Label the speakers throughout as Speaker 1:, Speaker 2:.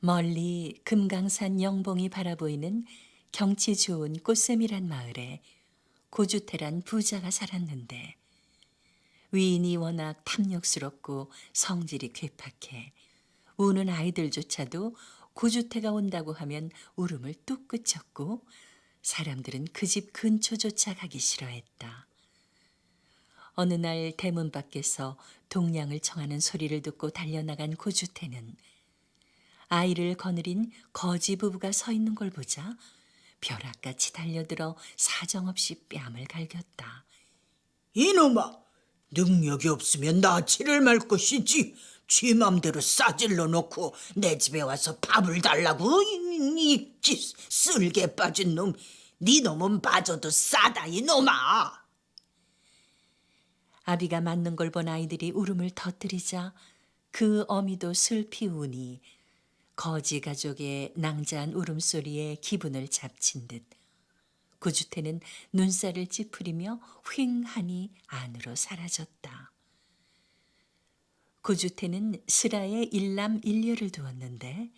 Speaker 1: 멀리 금강산 영봉이 바라보이는 경치 좋은 꽃샘이란 마을에 고주태란 부자가 살았는데 위인이 워낙 탐욕스럽고 성질이 괴팍해 우는 아이들조차도 고주태가 온다고 하면 울음을 뚝 그쳤고 사람들은 그 집 근처조차 가기 싫어했다. 어느 날 대문 밖에서 동량을 청하는 소리를 듣고 달려나간 고주태는 아이를 거느린 거지 부부가 서 있는 걸 보자 벼락같이 달려들어 사정없이 뺨을 갈겼다.
Speaker 2: 이놈아, 능력이 없으면 나치를 말 것이지. 쥐 맘대로 싸질러 놓고 내 집에 와서 밥을 달라고? 이 쓸개 빠진 놈. 네 놈은 빠져도 싸다, 이놈아.
Speaker 1: 아비가 맞는 걸 본 아이들이 울음을 터뜨리자 그 어미도 슬피 우니 거지 가족의 낭자한 울음소리에 기분을 잡친 듯 구주태는 눈살을 찌푸리며 휑하니 안으로 사라졌다. 구주태는 스라에 일남 일녀를 두었는데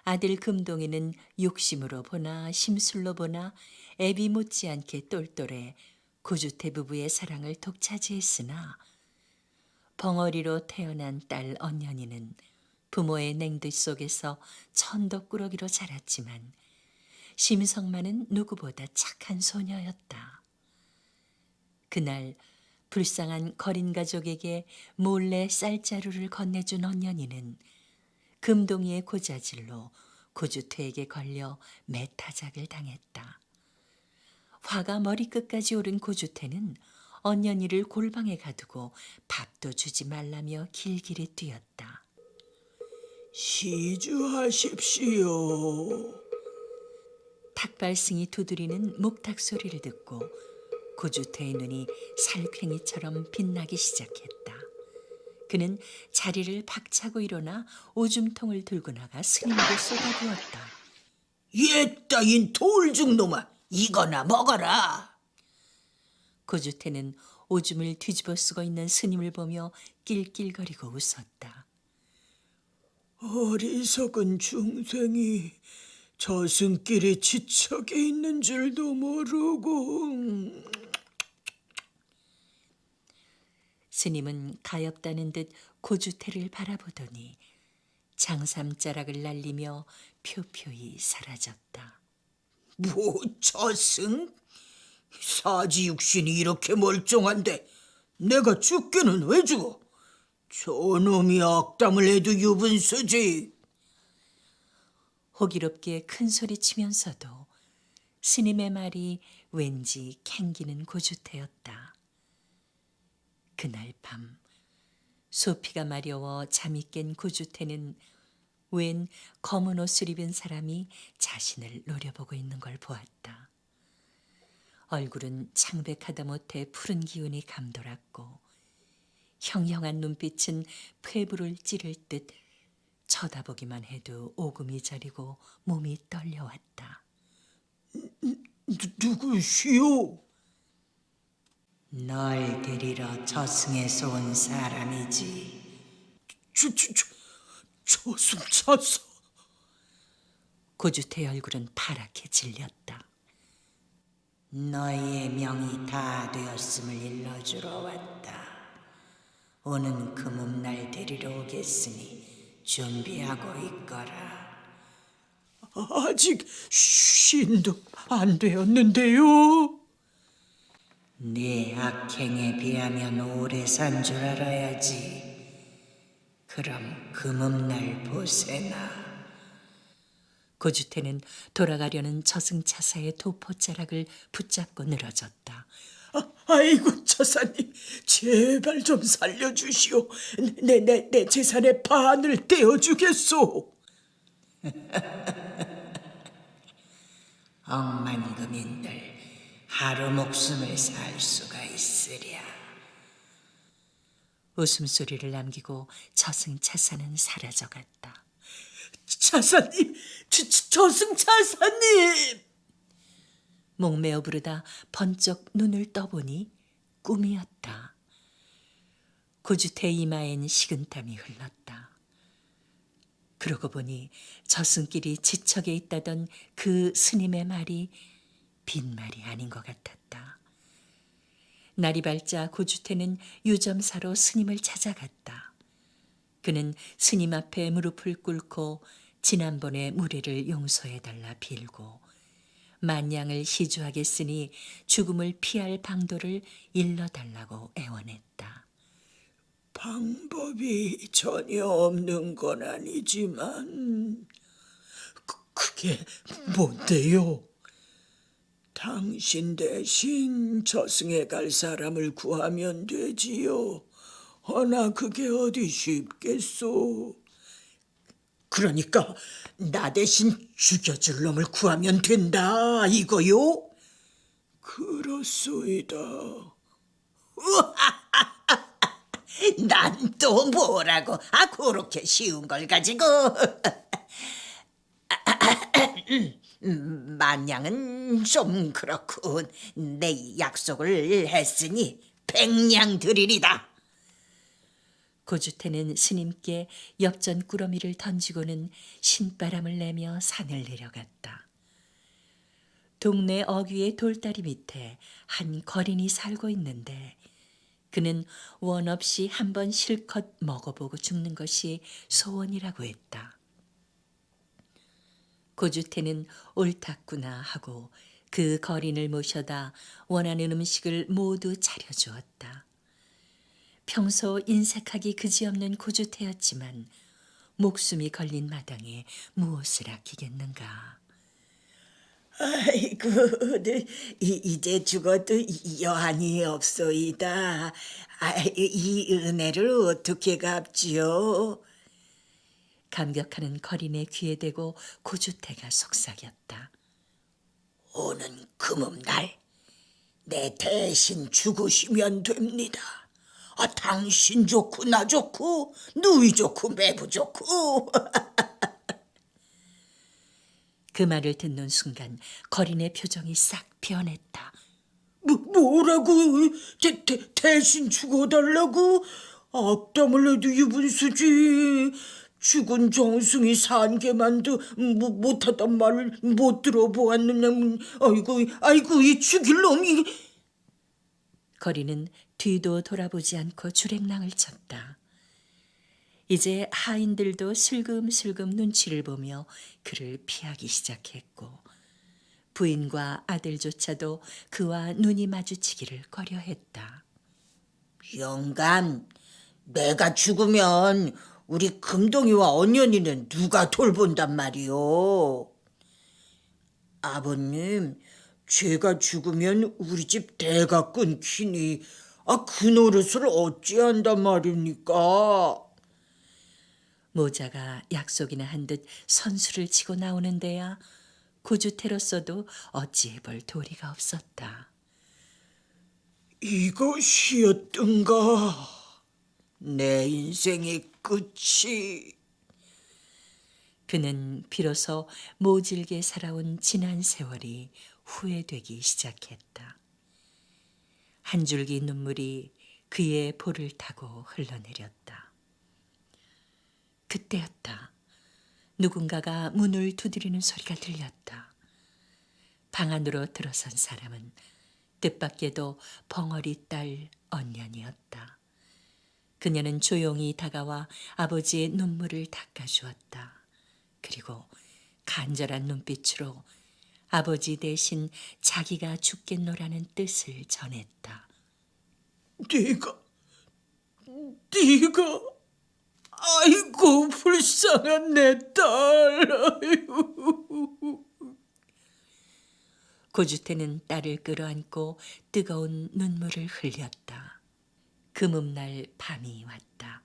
Speaker 1: 아들 금동이는 욕심으로 보나 심술로 보나 애비 못지않게 똘똘해 구주태 부부의 사랑을 독차지했으나 벙어리로 태어난 딸 언년이는 부모의 냉드 속에서 천덕꾸러기로 자랐지만 심성만은 누구보다 착한 소녀였다. 그날 불쌍한 거린 가족에게 몰래 쌀자루를 건네준 언년이는 금동이의 고자질로 고주태에게 걸려 매타작을 당했다. 화가 머리끝까지 오른 고주태는 언년이를 골방에 가두고 밥도 주지 말라며 길길이 뛰었다.
Speaker 2: 시주하십시오.
Speaker 1: 탁발승이 두드리는 목탁 소리를 듣고 고주태의 눈이 살쾡이처럼 빛나기 시작했다. 그는 자리를 박차고 일어나 오줌통을 들고 나가 스님에게 쏟아부었다.
Speaker 2: 얘 따윈 돌죽 놈아, 이거나 먹어라.
Speaker 1: 고주태는 오줌을 뒤집어 쓰고 있는 스님을 보며 낄낄거리고 웃었다.
Speaker 2: 어리석은 중생이 저승길에 지척에 있는 줄도 모르고.
Speaker 1: 스님은 가엾다는 듯 고주태를 바라보더니 장삼자락을 날리며 표표히 사라졌다.
Speaker 2: 뭐 저승? 사지육신이 이렇게 멀쩡한데 내가 죽기는 왜 죽어? 저놈이 악담을 해도 유분수지.
Speaker 1: 호기롭게 큰 소리 치면서도 스님의 말이 왠지 캥기는 고주태였다. 그날 밤 소피가 마려워 잠이 깬 고주태는 웬 검은 옷을 입은 사람이 자신을 노려보고 있는 걸 보았다. 얼굴은 창백하다 못해 푸른 기운이 감돌았고 형형한 눈빛은 폐부를 찌를 듯 쳐다보기만 해도 오금이 저리고 몸이 떨려왔다.
Speaker 2: 누구시오?
Speaker 1: 널 데리러 저승에서 온 사람이지.
Speaker 2: 저승 찾서.
Speaker 1: 고주태의 얼굴은 파랗게 질렸다. 너희의 명이 다 되었음을 일러주러 왔다. 오는 금음날 데리러 오겠으니 준비하고 있거라.
Speaker 2: 아직 쉰도 안 되었는데요.
Speaker 1: 네 악행에 비하면 오래 산 줄 알아야지. 그럼 금음날 보세나. 고주태는 돌아가려는 저승차사의 도포자락을 붙잡고 늘어졌다.
Speaker 2: 아이고 처사님, 제발 좀 살려주시오. 내 재산의 반을 떼어주겠소.
Speaker 1: 억만금인들 하루 목숨을 살 수가 있으랴. 웃음소리를 남기고 저승차사는 사라져갔다.
Speaker 2: 차사님, 저승 차사님.
Speaker 1: 목매어 부르다 번쩍 눈을 떠보니 꿈이었다. 고주태 이마엔 식은땀이 흘렀다. 그러고 보니 저승길이 지척에 있다던 그 스님의 말이 빈말이 아닌 것 같았다. 날이 밝자 고주태는 유점사로 스님을 찾아갔다. 그는 스님 앞에 무릎을 꿇고 지난번의 무례를 용서해달라 빌고 만냥을 시주하겠으니 죽음을 피할 방도를 일러달라고 애원했다.
Speaker 2: 방법이 전혀 없는 건 아니지만 그게 뭔데요? 당신 대신 저승에 갈 사람을 구하면 되지요. 허나 그게 어디 쉽겠소. 그러니까 나 대신 죽여줄 놈을 구하면 된다 이거요? 그렇소이다. 난 또 뭐라고? 그렇게 쉬운 걸 가지고. 만냥은 좀 그렇군. 내 약속을 했으니 100냥 드리리다.
Speaker 1: 고주태는 스님께 엽전 꾸러미를 던지고는 신바람을 내며 산을 내려갔다. 동네 어귀의 돌다리 밑에 한 거린이 살고 있는데 그는 원 없이 한번 실컷 먹어보고 죽는 것이 소원이라고 했다. 고주태는 옳았구나 하고 그 거린을 모셔다 원하는 음식을 모두 차려주었다. 평소 인색하기 그지없는 고주태였지만 목숨이 걸린 마당에 무엇을 아끼겠는가.
Speaker 2: 아이고, 이제 죽어도 여한이 없소이다. 이 은혜를 어떻게 갚지요?
Speaker 1: 감격하는 거린의 귀에 대고 고주태가 속삭였다.
Speaker 2: 오는 금음날 내 대신 죽으시면 됩니다. 당신 좋고 나 좋고 누이 좋고 매부 좋고.
Speaker 1: 그 말을 듣는 순간 거린의 표정이 싹 변했다.
Speaker 2: 뭐라고? 대신 죽어달라고? 악담을 해도 유분수지. 죽은 정승이 산게만도 못하단 말을 못 들어보았느냐. 아이고 이 죽일 놈이.
Speaker 1: 거린은 뒤도 돌아보지 않고 주랭랑을 쳤다. 이제 하인들도 슬금슬금 눈치를 보며 그를 피하기 시작했고 부인과 아들조차도 그와 눈이 마주치기를 꺼려했다.
Speaker 2: 영감, 내가 죽으면 우리 금동이와 언년이는 누가 돌본단 말이오? 아버님, 제가 죽으면 우리 집 대가 끊기니 그 노릇을 어찌한단 말입니까?
Speaker 1: 모자가 약속이나 한 듯 선수를 치고 나오는 데야 고주태로서도 어찌해볼 도리가 없었다.
Speaker 2: 이것이었던가? 내 인생의 끝이.
Speaker 1: 그는 비로소 모질게 살아온 지난 세월이 후회되기 시작했다. 한 줄기 눈물이 그의 볼을 타고 흘러내렸다. 그때였다. 누군가가 문을 두드리는 소리가 들렸다. 방 안으로 들어선 사람은 뜻밖에도 벙어리 딸 언년이었다. 그녀는 조용히 다가와 아버지의 눈물을 닦아주었다. 그리고 간절한 눈빛으로 아버지 대신 자기가 죽겠노라는 뜻을 전했다.
Speaker 2: 네가 아이고 불쌍한 내 딸. 아이고.
Speaker 1: 고주태는 딸을 끌어안고 뜨거운 눈물을 흘렸다. 금음날 밤이 왔다.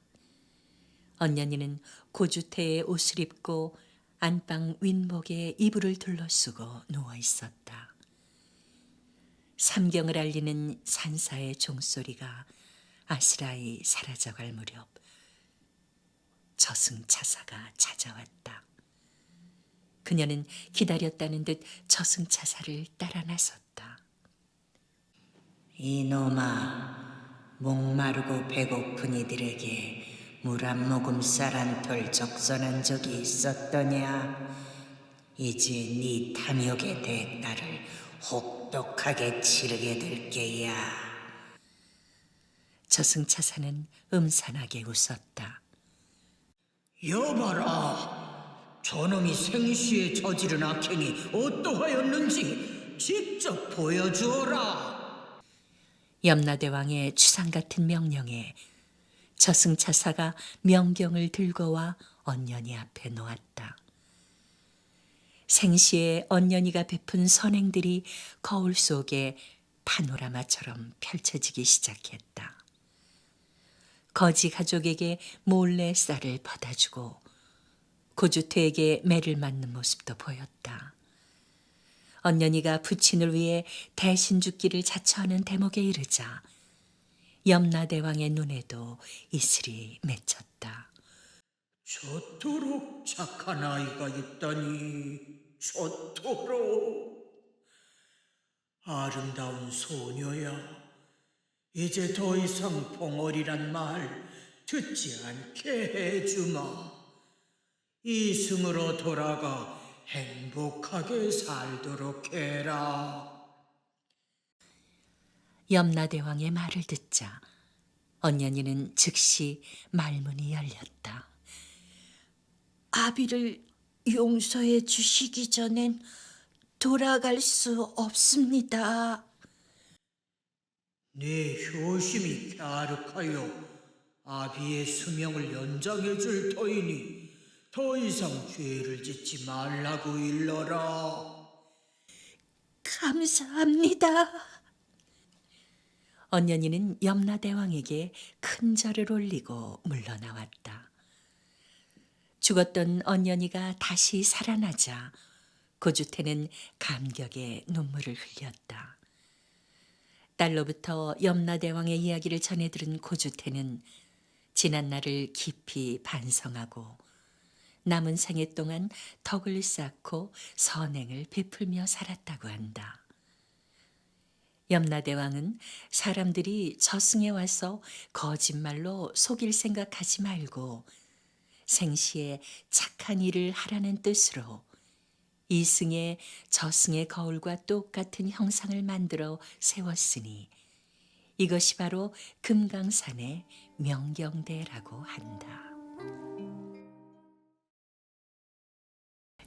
Speaker 1: 언년이는 고주태의 옷을 입고 안방 윗목에 이불을 둘러쓰고 누워 있었다. 삼경을 알리는 산사의 종소리가 아스라이 사라져갈 무렵 저승차사가 찾아왔다. 그녀는 기다렸다는 듯 저승차사를 따라 나섰다.
Speaker 2: 이놈아, 목마르고 배고픈 이들에게 물 한 모금 쌀 한 털 적선한 적이 있었더냐? 이제 네 탐욕의 대가를 혹독하게 치르게 될 게야.
Speaker 1: 저승차사는 음산하게 웃었다.
Speaker 2: 여봐라, 저놈이 생시에 저지른 악행이 어떠하였는지 직접 보여주어라.
Speaker 1: 염라대왕의 추상 같은 명령에 저승차사가 명경을 들고 와 언년이 앞에 놓았다. 생시에 언년이가 베푼 선행들이 거울 속에 파노라마처럼 펼쳐지기 시작했다. 거지 가족에게 몰래 쌀을 퍼다주고 고주태에게 매를 맞는 모습도 보였다. 언년이가 부친을 위해 대신 죽기를 자처하는 대목에 이르자 염라대왕의 눈에도 이슬이 맺혔다.
Speaker 2: 저토록 착한 아이가 있다니, 저토록. 아름다운 소녀야, 이제 더 이상 봉어리란 말 듣지 않게 해주마. 이승으로 돌아가 행복하게 살도록 해라.
Speaker 1: 염라대왕의 말을 듣자 언년이는 즉시 말문이 열렸다. 아비를 용서해 주시기 전엔 돌아갈 수 없습니다.
Speaker 2: 네 효심이 갸륵하여 아비의 수명을 연장해 줄 터이니 더 이상 죄를 짓지 말라고 일러라.
Speaker 1: 감사합니다. 언년이는 염라대왕에게 큰 절을 올리고 물러나왔다. 죽었던 언년이가 다시 살아나자 고주태는 감격에 눈물을 흘렸다. 딸로부터 염라대왕의 이야기를 전해 들은 고주태는 지난 날을 깊이 반성하고 남은 생애 동안 덕을 쌓고 선행을 베풀며 살았다고 한다. 염라대왕은 사람들이 저승에 와서 거짓말로 속일 생각하지 말고 생시에 착한 일을 하라는 뜻으로 이승에 저승의 거울과 똑같은 형상을 만들어 세웠으니 이것이 바로 금강산의 명경대라고 한다.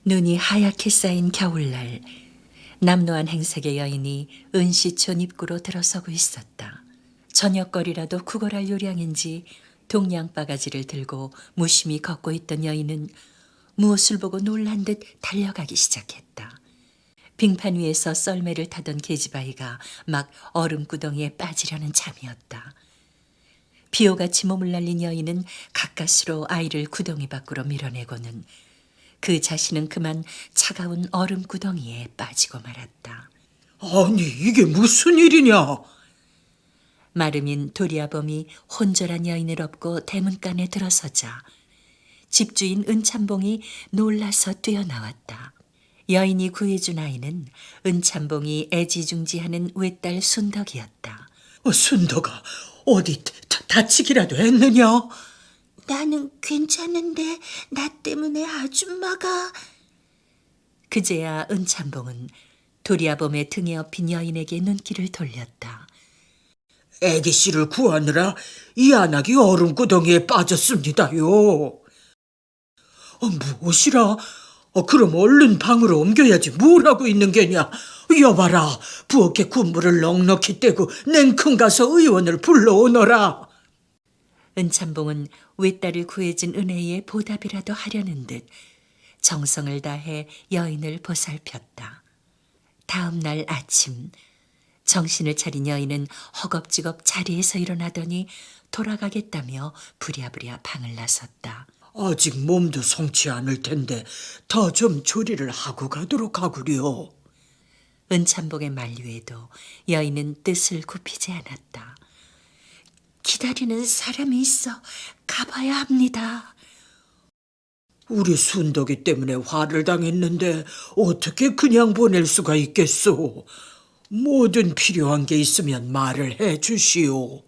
Speaker 1: 눈이 하얗게 쌓인 겨울날, 남노한 행색의 여인이 은시촌 입구로 들어서고 있었다. 저녁거리라도 구걸할 요량인지 동양바가지를 들고 무심히 걷고 있던 여인은 무엇을 보고 놀란 듯 달려가기 시작했다. 빙판 위에서 썰매를 타던 계집아이가 막 얼음구덩이에 빠지려는 참이었다. 비호같이 몸을 날린 여인은 가까스로 아이를 구덩이 밖으로 밀어내고는 그 자신은 그만 차가운 얼음구덩이에 빠지고 말았다.
Speaker 2: 아니, 이게 무슨 일이냐?
Speaker 1: 마름인 도리아범이 혼절한 여인을 업고 대문간에 들어서자 집주인 은참봉이 놀라서 뛰어나왔다. 여인이 구해준 아이는 은참봉이 애지중지하는 외딸 순덕이었다.
Speaker 2: 순덕아, 어디 다치기라도 했느냐?
Speaker 1: 나는 괜찮은데 나 때문에 아줌마가... 그제야 은참봉은 도리아범의 등에 업힌 여인에게 눈길을 돌렸다.
Speaker 2: 애기씨를 구하느라 이 안악이 얼음구덩이에 빠졌습니다요. 무엇이라? 그럼 얼른 방으로 옮겨야지 뭘 하고 있는 게냐? 여봐라, 부엌에 국물을 넉넉히 떼고 냉큼 가서 의원을 불러오너라.
Speaker 1: 은참봉은 외딸을 구해준 은혜에 보답이라도 하려는 듯 정성을 다해 여인을 보살폈다. 다음 날 아침 정신을 차린 여인은 허겁지겁 자리에서 일어나더니 돌아가겠다며 부랴부랴 방을 나섰다.
Speaker 2: 아직 몸도 성치 않을 텐데 더 좀 조리를 하고 가도록 하구려.
Speaker 1: 은참봉의 만류에도 여인은 뜻을 굽히지 않았다. 기다리는 사람이 있어 가봐야 합니다.
Speaker 2: 우리 순덕이 때문에 화를 당했는데 어떻게 그냥 보낼 수가 있겠소? 뭐든 필요한 게 있으면 말을 해 주시오.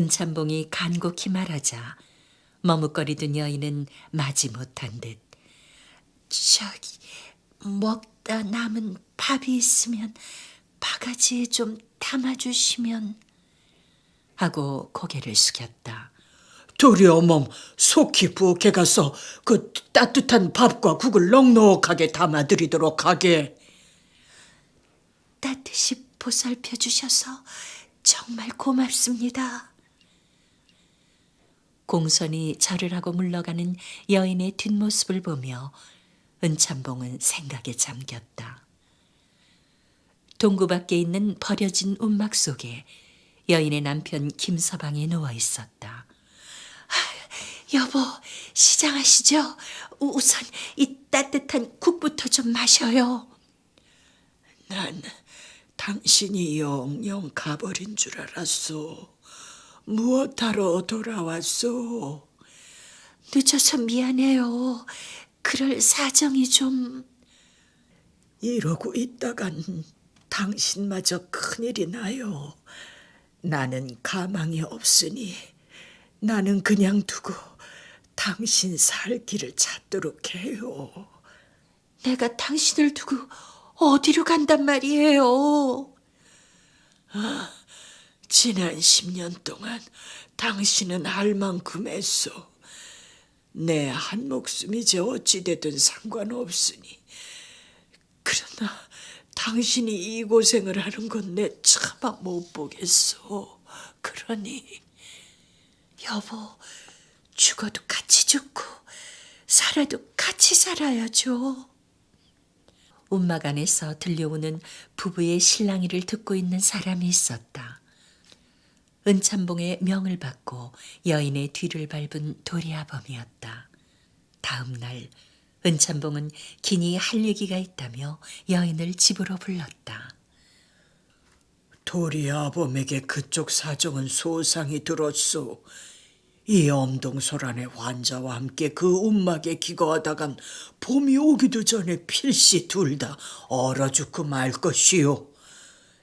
Speaker 1: 은참봉이 간곡히 말하자 머뭇거리던 여인은 마지 못한 듯 저기 먹다 남은 밥이 있으면 바가지에 좀 담아주시면 하고 고개를 숙였다.
Speaker 2: 도리어멈 속히 부엌에 가서 그 따뜻한 밥과 국을 넉넉하게 담아드리도록 하게.
Speaker 1: 따뜻이 보살펴 주셔서 정말 고맙습니다. 공손히 절을 하고 물러가는 여인의 뒷모습을 보며 은참봉은 생각에 잠겼다. 동구 밖에 있는 버려진 움막 속에 여인의 남편 김서방이 누워 있었다. 여보, 시장하시죠? 우선 이 따뜻한 국부터 좀 마셔요.
Speaker 2: 난 당신이 영영 가버린 줄 알았소. 무엇하러 돌아왔소?
Speaker 1: 늦어서 미안해요. 그럴 사정이 좀...
Speaker 2: 이러고 있다간 당신마저 큰일이 나요. 나는 가망이 없으니 나는 그냥 두고 당신 살 길을 찾도록 해요.
Speaker 1: 내가 당신을 두고 어디로 간단 말이에요.
Speaker 2: 지난 10년 동안 당신은 할 만큼 했소. 내 한 목숨이지 어찌되든 상관없으니. 그러나 당신이 이 고생을 하는 건 내 차마 못 보겠소. 그러니
Speaker 1: 여보, 죽어도 같이 죽고 살아도 같이 살아야죠. 움막 안에서 들려오는 부부의 실랑이를 듣고 있는 사람이 있었다. 은참봉의 명을 받고 여인의 뒤를 밟은 도리아범이었다. 다음 날 은참봉은 기니 할 얘기가 있다며 여인을 집으로 불렀다.
Speaker 2: 도리아범에게 그쪽 사정은 소상히 들었소. 이 엄동설안의 환자와 함께 그 움막에 기거하다간 봄이 오기도 전에 필시 둘 다 얼어 죽고 말 것이요.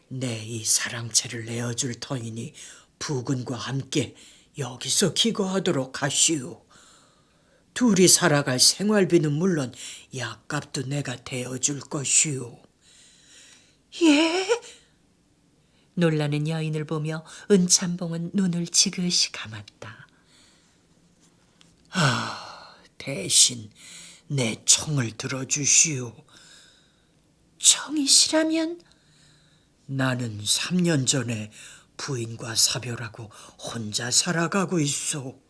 Speaker 2: 내 이 사랑채를 내어줄 터이니 부군과 함께 여기서 기거하도록 하시오. 둘이 살아갈 생활비는 물론 약값도 내가 대어줄 것이오.
Speaker 1: 예? 놀라는 여인을 보며 은참봉은 눈을 지그시 감았다.
Speaker 2: 대신 내 청을 들어주시오.
Speaker 1: 청이시라면?
Speaker 2: 나는 3년 전에 부인과 사별하고 혼자 살아가고 있소.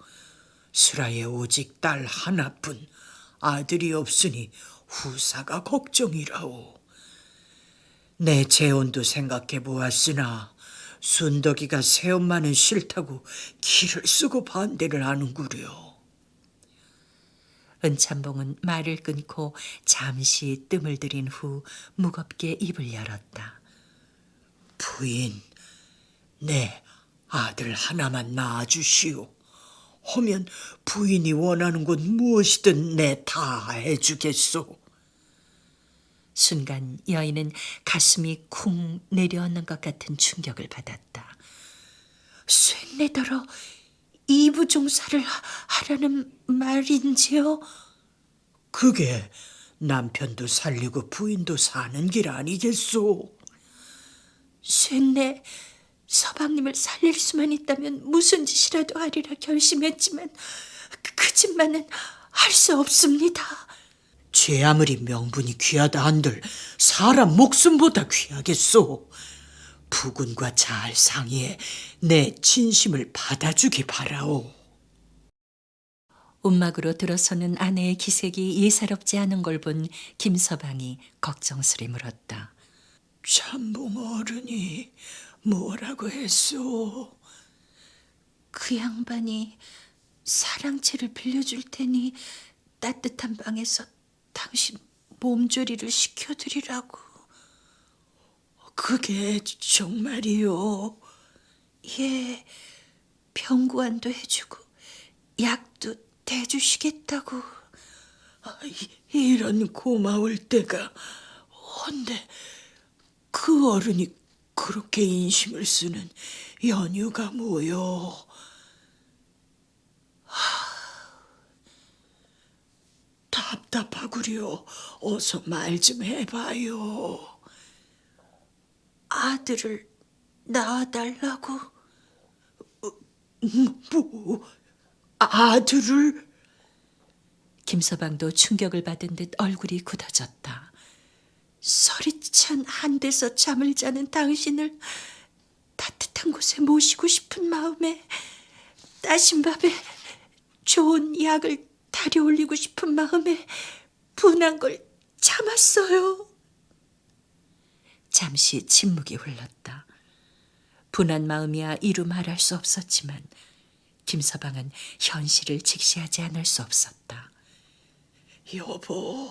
Speaker 2: 슬하에 오직 딸 하나뿐 아들이 없으니 후사가 걱정이라오. 내 재혼도 생각해 보았으나 순덕이가 새엄마는 싫다고 기를 쓰고 반대를 하는구려.
Speaker 1: 은참봉은 말을 끊고 잠시 뜸을 들인 후 무겁게 입을 열었다.
Speaker 2: 부인, 내 아들 하나만 낳아주시오. 하면 부인이 원하는 것 무엇이든 내 다 해주겠소.
Speaker 1: 순간 여인은 가슴이 쿵 내려앉는 것 같은 충격을 받았다. 쇳내더러 이부종사를 하라는 말인지요?
Speaker 2: 그게 남편도 살리고 부인도 사는 길 아니겠소.
Speaker 1: 쇳내 서방님을 살릴 수만 있다면 무슨 짓이라도 하리라 결심했지만 그 짓만은 할 수 없습니다.
Speaker 2: 죄 아무리 명분이 귀하다 한들 사람 목숨보다 귀하겠소. 부군과 잘 상의해 내 진심을 받아주기 바라오.
Speaker 1: 움막으로 들어서는 아내의 기색이 예사롭지 않은 걸 본 김서방이 걱정스레 물었다.
Speaker 2: 참봉 어른이 뭐라고 했소?
Speaker 1: 그 양반이 사랑채를 빌려줄 테니 따뜻한 방에서 당신 몸조리를 시켜드리라고.
Speaker 2: 그게 정말이요?
Speaker 1: 예, 병구안도 해주고 약도 대주시겠다고.
Speaker 2: 이런 고마울 때가 헌데 그 어른이 그렇게 인심을 쓰는 연유가 뭐요? 답답하구려. 어서 말 좀 해봐요. 아들을 낳아달라고? 뭐, 아들을?
Speaker 1: 김서방도 충격을 받은 듯 얼굴이 굳어졌다.
Speaker 2: 서리찬 한 데서 잠을 자는 당신을 따뜻한 곳에 모시고 싶은 마음에, 따신 밥에 좋은 약을 달여올리고 싶은 마음에 분한 걸 참았어요.
Speaker 1: 잠시 침묵이 흘렀다. 분한 마음이야 이루 말할 수 없었지만 김서방은 현실을 직시하지 않을 수 없었다.
Speaker 2: 여보,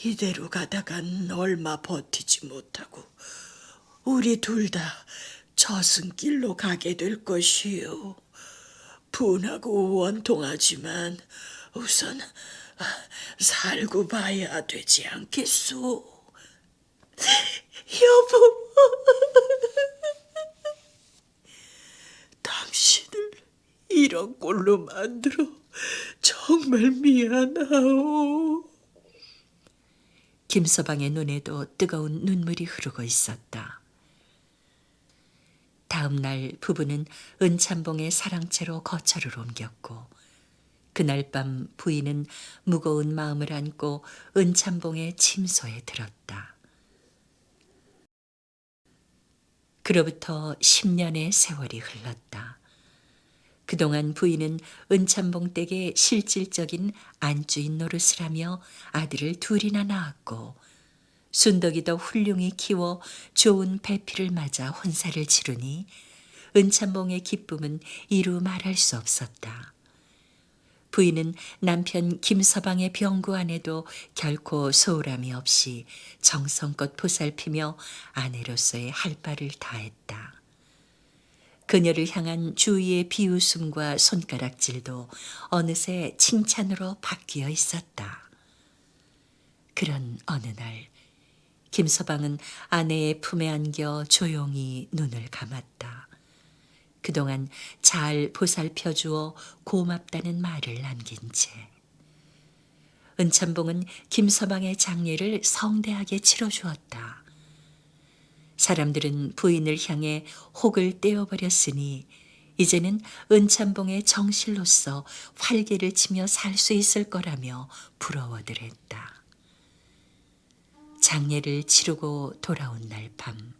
Speaker 2: 이대로 가다간 얼마 버티지 못하고 우리 둘 다 저승길로 가게 될 것이요. 분하고 원통하지만 우선 살고 봐야 되지 않겠소. 여보, 당신을 이런 꼴로 만들어 정말 미안하오.
Speaker 1: 김서방의 눈에도 뜨거운 눈물이 흐르고 있었다. 다음 날 부부는 은참봉의 사랑채로 거처를 옮겼고 그날 밤 부인은 무거운 마음을 안고 은참봉의 침소에 들었다. 그로부터 10년의 세월이 흘렀다. 그동안 부인은 은참봉 댁의 실질적인 안주인 노릇을 하며 아들을 둘이나 낳았고 순덕이도 훌륭히 키워 좋은 배필을 맞아 혼사를 치르니 은참봉의 기쁨은 이루 말할 수 없었다. 부인은 남편 김서방의 병고 안에도 결코 소홀함이 없이 정성껏 보살피며 아내로서의 할 바를 다했다. 그녀를 향한 주위의 비웃음과 손가락질도 어느새 칭찬으로 바뀌어 있었다. 그런 어느 날 김서방은 아내의 품에 안겨 조용히 눈을 감았다. 그동안 잘 보살펴 주어 고맙다는 말을 남긴 채 은참봉은 김서방의 장례를 성대하게 치러주었다. 사람들은 부인을 향해 혹을 떼어버렸으니 이제는 은참봉의 정실로서 활개를 치며 살 수 있을 거라며 부러워들 했다. 장례를 치르고 돌아온 날 밤,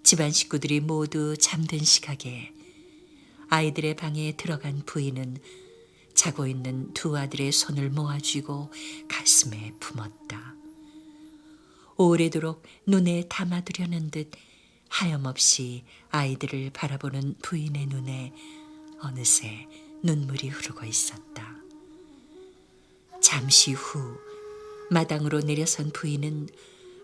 Speaker 1: 집안 식구들이 모두 잠든 시각에 아이들의 방에 들어간 부인은 자고 있는 두 아들의 손을 모아쥐고 가슴에 품었다. 오래도록 눈에 담아두려는 듯 하염없이 아이들을 바라보는 부인의 눈에 어느새 눈물이 흐르고 있었다. 잠시 후 마당으로 내려선 부인은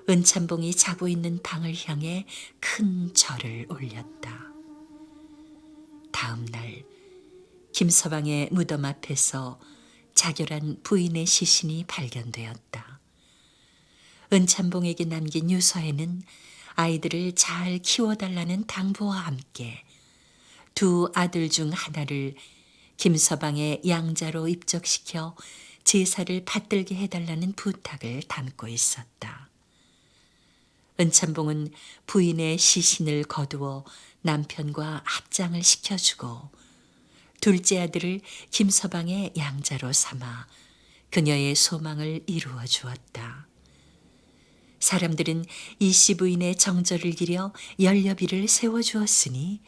Speaker 1: 은참봉이 자고 있는 방을 향해 큰 절을 올렸다. 다음 날 김서방의 무덤 앞에서 자결한 부인의 시신이 발견되었다. 은참봉에게 남긴 유서에는 아이들을 잘 키워달라는 당부와 함께 두 아들 중 하나를 김서방의 양자로 입적시켜 제사를 받들게 해달라는 부탁을 담고 있었다. 은참봉은 부인의 시신을 거두어 남편과 합장을 시켜주고 둘째 아들을 김서방의 양자로 삼아 그녀의 소망을 이루어 주었다. 사람들은 이씨 부인의 정절을 기려 연료비를 세워주었으니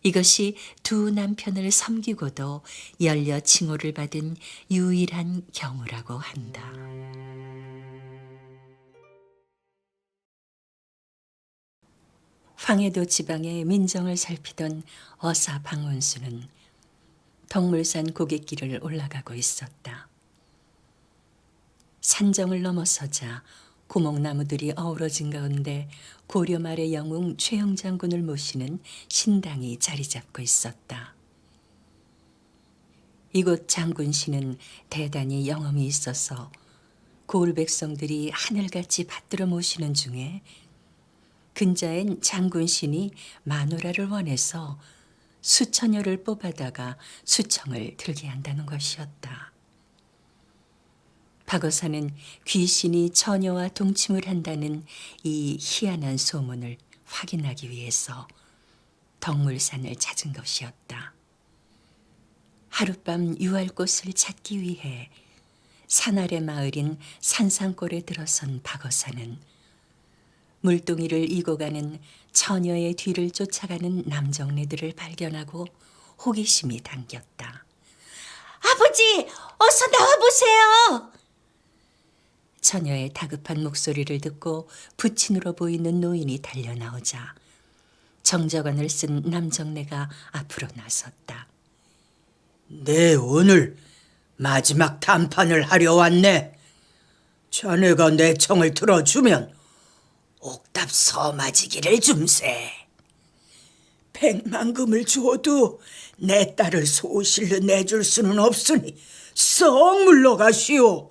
Speaker 1: 이것이 두 남편을 섬기고도 연려 칭호를 받은 유일한 경우라고 한다. 황해도 지방의 민정을 살피던 어사 방원수는 덕물산 고갯길을 올라가고 있었다. 산정을 넘어서자 구목나무들이 어우러진 가운데 고려 말의 영웅 최영 장군을 모시는 신당이 자리 잡고 있었다. 이곳 장군신은 대단히 영험이 있어서 고을 백성들이 하늘같이 받들어 모시는 중에 근자엔 장군신이 마누라를 원해서 수처녀를 뽑아다가 수청을 들게 한다는 것이었다. 박어사는 귀신이 처녀와 동침을 한다는 이 희한한 소문을 확인하기 위해서 덕물산을 찾은 것이었다. 하룻밤 유할 곳을 찾기 위해 산 아래 마을인 산산골에 들어선 박어사는 물동이를 이고 가는 처녀의 뒤를 쫓아가는 남정네들을 발견하고 호기심이 당겼다. 아버지, 어서 나와보세요! 처녀의 다급한 목소리를 듣고 부친으로 보이는 노인이 달려나오자 정적언을 쓴 남정네가 앞으로 나섰다.
Speaker 2: 내 오늘 마지막談판을 하려 왔네. 자네가 내 청을 들어주면 옥답 서마지기를 줌세. 100만금을 줘도 내 딸을 소실로 내줄 수는 없으니 썩 물러가시오.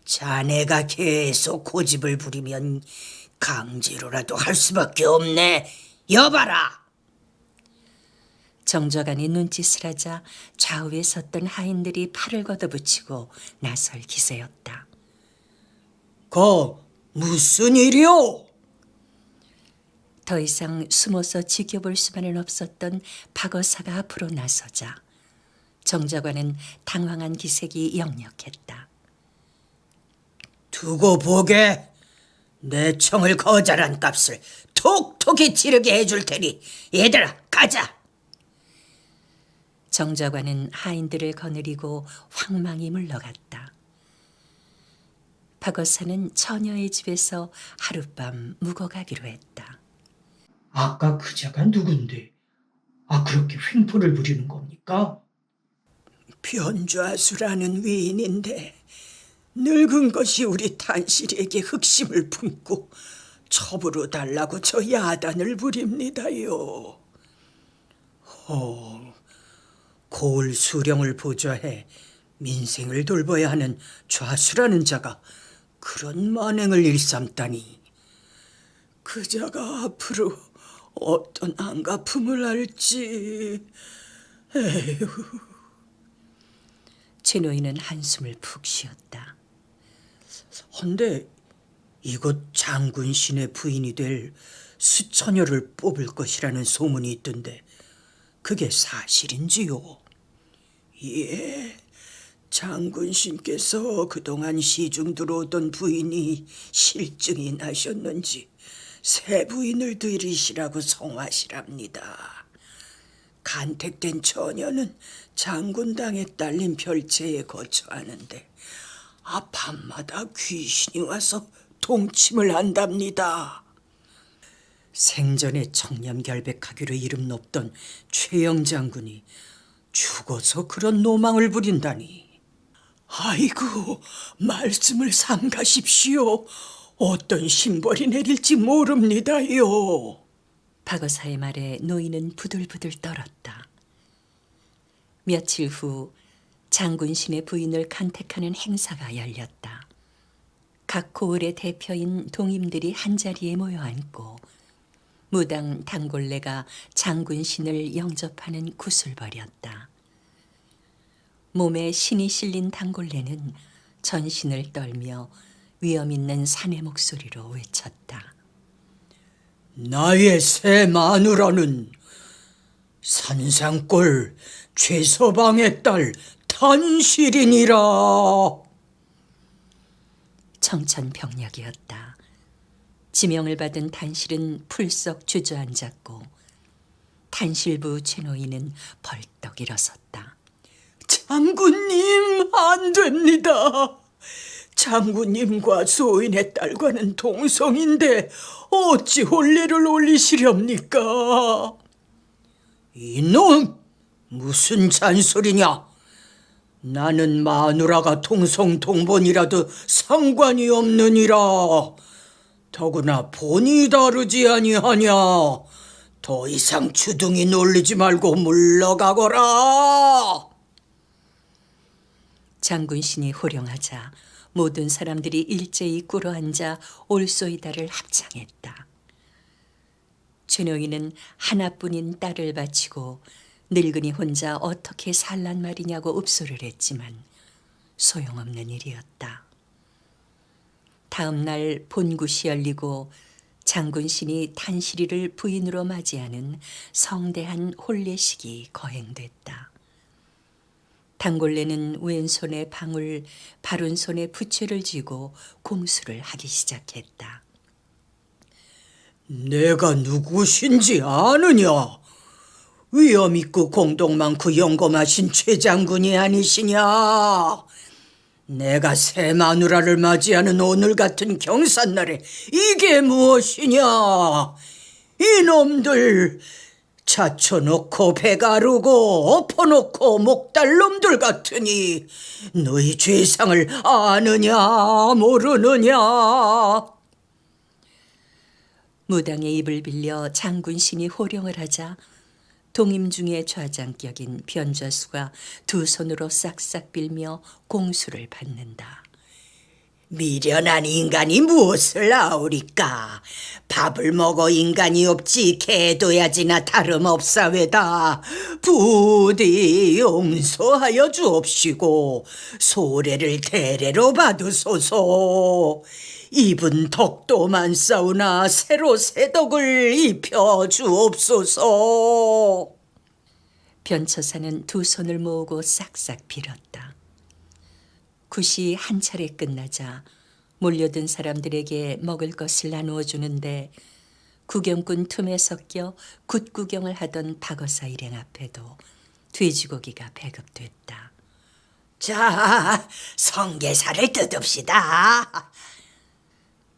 Speaker 2: 자네가 계속 고집을 부리면 강제로라도 할 수밖에 없네. 여봐라.
Speaker 1: 정적안이 눈짓을 하자 좌우에 섰던 하인들이 팔을 걷어붙이고 나설 기세였다.
Speaker 2: 무슨 일이오?
Speaker 1: 더 이상 숨어서 지켜볼 수만은 없었던 박어사가 앞으로 나서자 정적안은 당황한 기색이 역력했다.
Speaker 2: 두고 보게. 내 청을 거절한 값을 톡톡히 치르게 해줄 테니 얘들아 가자.
Speaker 1: 정적안은 하인들을 거느리고 황망히 물러갔다. 박어사는 처녀의 집에서 하룻밤 묵어가기로 했다.
Speaker 2: 아까 그 자가 누군데? 그렇게 횡포를 부리는 겁니까? 변좌수라는 위인인데 늙은 것이 우리 탄실에게 흑심을 품고 첩으로 달라고 저 야단을 부립니다요. 고을 수령을 보좌해 민생을 돌봐야 하는 좌수라는 자가 그런 만행을 일삼다니. 그 자가 앞으로 어떤 안갚음을 할지.
Speaker 1: 최노인은 한숨을 푹 쉬었다.
Speaker 2: 헌데 이곳 장군신의 부인이 될 수처녀를 뽑을 것이라는 소문이 있던데 그게 사실인지요? 예, 장군신께서 그동안 시중 들어오던 부인이 실증이 나셨는지 새 부인을 들이시라고 성하시랍니다. 간택된 처녀는 장군당에 딸린 별채에 거처하는데 밤마다 귀신이 와서 동침을 한답니다. 생전에 청렴결백하기로 이름 높던 최영 장군이 죽어서 그런 노망을 부린다니. 아이고, 말씀을 삼가십시오. 어떤 신벌이 내릴지 모릅니다요.
Speaker 1: 박어사의 말에 노인은 부들부들 떨었다. 며칠 후 장군신의 부인을 간택하는 행사가 열렸다. 각 고을의 대표인 동임들이 한자리에 모여 앉고 무당 단골레가 장군신을 영접하는 구슬벌이었다. 몸에 신이 실린 단골레는 전신을 떨며 위엄 있는 사내 목소리로 외쳤다.
Speaker 2: 나의 새 마누라는 산상골 최서방의 딸 탄실이니라.
Speaker 1: 청천벽력이었다. 지명을 받은 탄실은 풀썩 주저앉았고 탄실부 최노인은 벌떡 일어섰다.
Speaker 2: 장군님, 안 됩니다. 장군님과 소인의 딸과는 동성인데 어찌 혼례를 올리시렵니까? 이놈, 무슨 잔소리냐? 나는 마누라가 동성동본이라도 상관이 없느니라. 더구나 본이 다르지 아니하냐. 더 이상 주둥이 놀리지 말고 물러가거라.
Speaker 1: 장군신이 호령하자 모든 사람들이 일제히 꿇어앉아 올소이다를 합창했다. 최노인은 하나뿐인 딸을 바치고 늙은이 혼자 어떻게 살란 말이냐고 읍소를 했지만 소용없는 일이었다. 다음 날 본굿이 열리고 장군신이 탄실이를 부인으로 맞이하는 성대한 혼례식이 거행됐다. 단골레는 왼손에 방울, 바른손에 부채를 쥐고 공수를 하기 시작했다.
Speaker 2: 내가 누구신지 아느냐? 위엄 있고 공덕 많고 영검하신 최 장군이 아니시냐? 내가 새 마누라를 맞이하는 오늘 같은 경산날에 이게 무엇이냐? 이놈들 자쳐놓고 배가르고 엎어놓고 목달놈들 같으니 너희 죄상을 아느냐 모르느냐?
Speaker 1: 무당의 입을 빌려 장군신이 호령을 하자 동임 중의 좌장격인 변좌수가 두 손으로 싹싹 빌며 공수를 받는다.
Speaker 2: 미련한 인간이 무엇을 아우리까? 밥을 먹어 인간이 없지 개둬야지나 다름없사외다. 부디 용서하여 주옵시고 소례를 대례로 받으소서. 입은 덕도 많사오나 새로 새 덕을 입혀 주옵소서.
Speaker 1: 변처사는 두 손을 모으고 싹싹 빌었다. 굿이 한 차례 끝나자 몰려든 사람들에게 먹을 것을 나누어 주는데 구경꾼 틈에 섞여 굿 구경을 하던 박어사 일행 앞에도 돼지고기가 배급됐다.
Speaker 2: 자, 성게살을 뜯읍시다.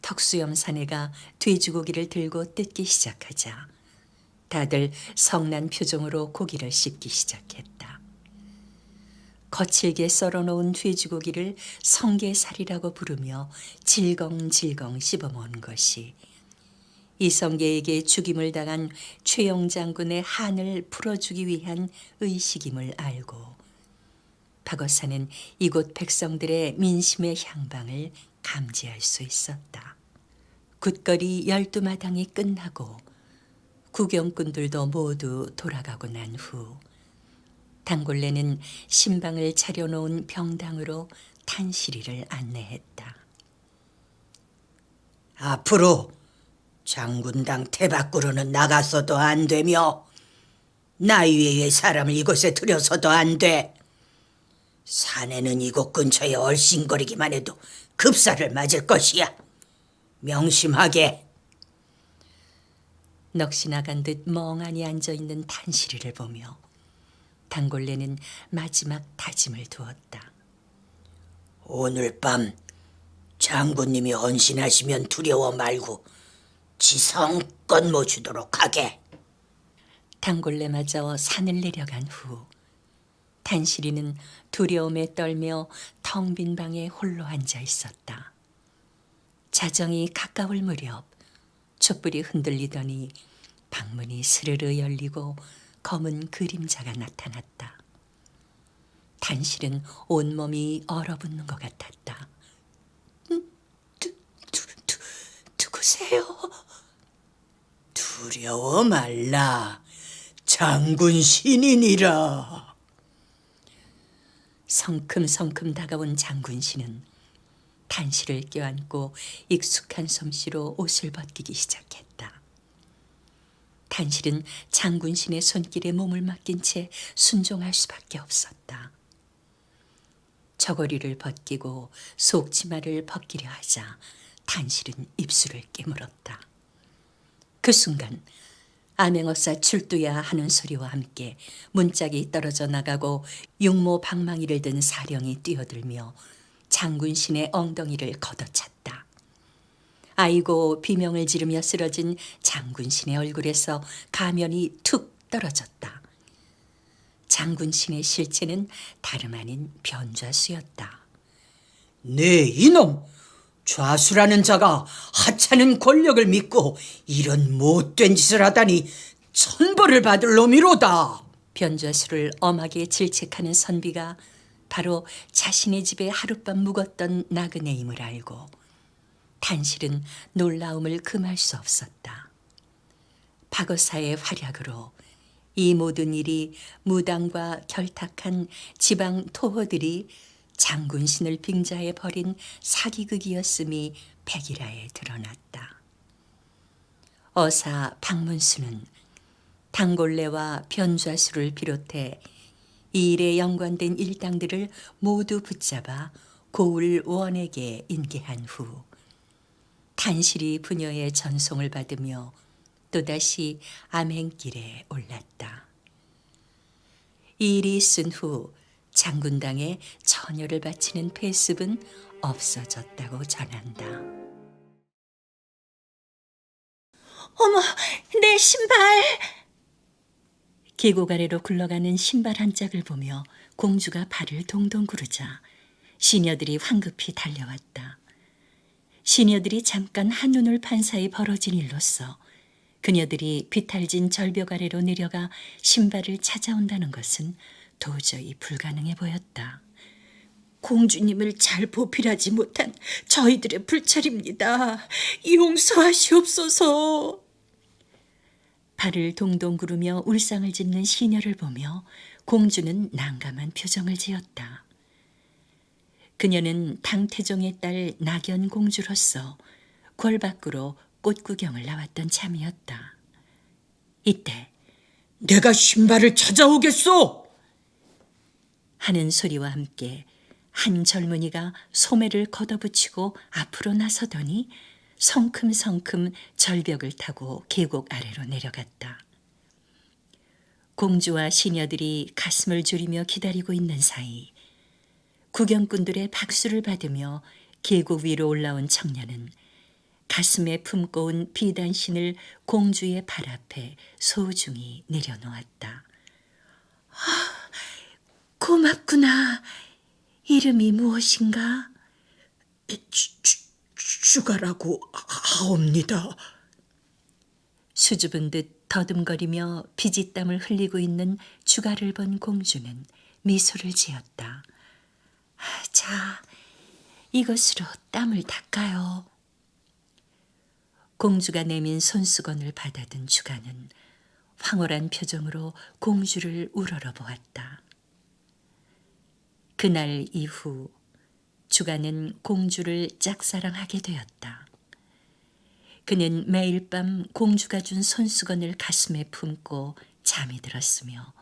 Speaker 1: 턱수염 사내가 돼지고기를 들고 뜯기 시작하자 다들 성난 표정으로 고기를 씹기 시작했다. 거칠게 썰어놓은 돼지고기를 성게살이라고 부르며 질겅질겅 씹어먹은 것이 이성계에게 죽임을 당한 최영 장군의 한을 풀어주기 위한 의식임을 알고 박어사는 이곳 백성들의 민심의 향방을 감지할 수 있었다. 굿거리 12마당이 끝나고 구경꾼들도 모두 돌아가고 난 후 단골레는 신방을 차려놓은 병당으로 탄실이를 안내했다.
Speaker 2: 앞으로 장군당 태 밖으로는 나가서도 안 되며 나이 외의 사람을 이곳에 들여서도 안 돼. 사내는 이곳 근처에 얼씬거리기만 해도 급사를 맞을 것이야. 명심하게.
Speaker 1: 넋이 나간 듯 멍하니 앉아있는 탄실이를 보며 단골레는 마지막 다짐을 두었다.
Speaker 2: 오늘 밤 장군님이 헌신하시면 두려워 말고 지성껏 모시도록 하게.
Speaker 1: 단골레마저 산을 내려간 후 탄실이는 두려움에 떨며 텅 빈 방에 홀로 앉아 있었다. 자정이 가까울 무렵 촛불이 흔들리더니 방문이 스르르 열리고 검은 그림자가 나타났다. 탄실은 온몸이 얼어붙는 것 같았다. 누구세요?
Speaker 2: 두려워 말라. 장군 신이니라.
Speaker 1: 성큼성큼 다가온 장군신은 탄실을 껴안고 익숙한 솜씨로 옷을 벗기기 시작했다. 탄실은 장군신의 손길에 몸을 맡긴 채 순종할 수밖에 없었다. 저고리를 벗기고 속치마를 벗기려 하자 탄실은 입술을 깨물었다. 그 순간 암행어사 출두야 하는 소리와 함께 문짝이 떨어져 나가고 육모 방망이를 든 사령이 뛰어들며 장군신의 엉덩이를 걷어찼다. 아이고 비명을 지르며 쓰러진 장군신의 얼굴에서 가면이 툭 떨어졌다. 장군신의 실체는 다름 아닌 변좌수였다.
Speaker 2: 네 이놈! 좌수라는 자가 하찮은 권력을 믿고 이런 못된 짓을 하다니 천벌을 받을 놈이로다.
Speaker 1: 변좌수를 엄하게 질책하는 선비가 바로 자신의 집에 하룻밤 묵었던 나그네임을 알고 탄실은 놀라움을 금할 수 없었다. 박어사의 활약으로 이 모든 일이 무당과 결탁한 지방 토호들이 장군신을 빙자해 버린 사기극이었음이 백일하에 드러났다. 어사 박문수는 당골레와 변좌수를 비롯해 이 일에 연관된 일당들을 모두 붙잡아 고을 원에게 인계한 후 탄실히 부녀의 전송을 받으며 또다시 암행길에 올랐다. 이 일이 있은 후 장군당에 처녀를 바치는 폐습은 없어졌다고 전한다.
Speaker 3: 어머, 내 신발!
Speaker 1: 계곡 아래로 굴러가는 신발 한 짝을 보며 공주가 발을 동동 구르자 시녀들이 황급히 달려왔다. 시녀들이 잠깐 한눈을 판 사이 벌어진 일로서 그녀들이 비탈진 절벽 아래로 내려가 신발을 찾아온다는 것은 도저히 불가능해 보였다.
Speaker 3: 공주님을 잘 보필하지 못한 저희들의 불찰입니다. 용서하시옵소서.
Speaker 1: 발을 동동 구르며 울상을 짓는 시녀를 보며 공주는 난감한 표정을 지었다. 그녀는 당태종의 딸 낙연 공주로서 궐 밖으로 꽃 구경을 나왔던 참이었다. 이때
Speaker 2: 내가 신발을 찾아오겠소.
Speaker 1: 하는 소리와 함께 한 젊은이가 소매를 걷어붙이고 앞으로 나서더니 성큼성큼 절벽을 타고 계곡 아래로 내려갔다. 공주와 시녀들이 가슴을 졸이며 기다리고 있는 사이 구경꾼들의 박수를 받으며 계곡 위로 올라온 청년은 가슴에 품고 온 비단신을 공주의 발 앞에 소중히 내려놓았다.
Speaker 3: 고맙구나. 이름이 무엇인가?
Speaker 2: 주가라고 하옵니다.
Speaker 1: 수줍은 듯 더듬거리며 피지땀을 흘리고 있는 주가를 본 공주는 미소를 지었다. 자, 이것으로 땀을 닦아요. 공주가 내민 손수건을 받아든 주가는 황홀한 표정으로 공주를 우러러보았다. 그날 이후 주가는 공주를 짝사랑하게 되었다. 그는 매일 밤 공주가 준 손수건을 가슴에 품고 잠이 들었으며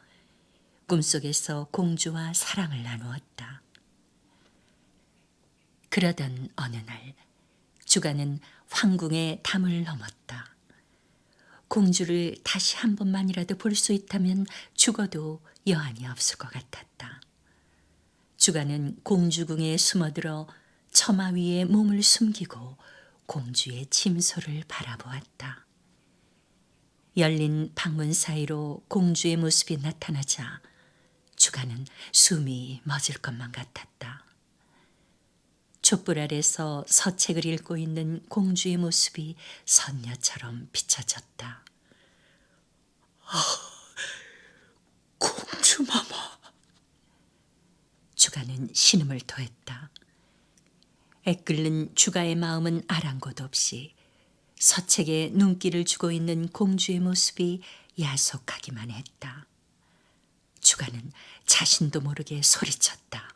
Speaker 1: 꿈속에서 공주와 사랑을 나누었다. 그러던 어느 날 주가는 황궁의 담을 넘었다. 공주를 다시 한 번만이라도 볼 수 있다면 죽어도 여한이 없을 것 같았다. 주가는 공주궁에 숨어들어 처마 위에 몸을 숨기고 공주의 침소를 바라보았다. 열린 방문 사이로 공주의 모습이 나타나자 주가는 숨이 멎을 것만 같았다. 촛불 아래서 서책을 읽고 있는 공주의 모습이 선녀처럼 비춰졌다.
Speaker 2: 공주마마.
Speaker 1: 주가는 신음을 토했다. 애끓는 주가의 마음은 아랑곳 없이 서책에 눈길을 주고 있는 공주의 모습이 야속하기만 했다. 주가는 자신도 모르게 소리쳤다.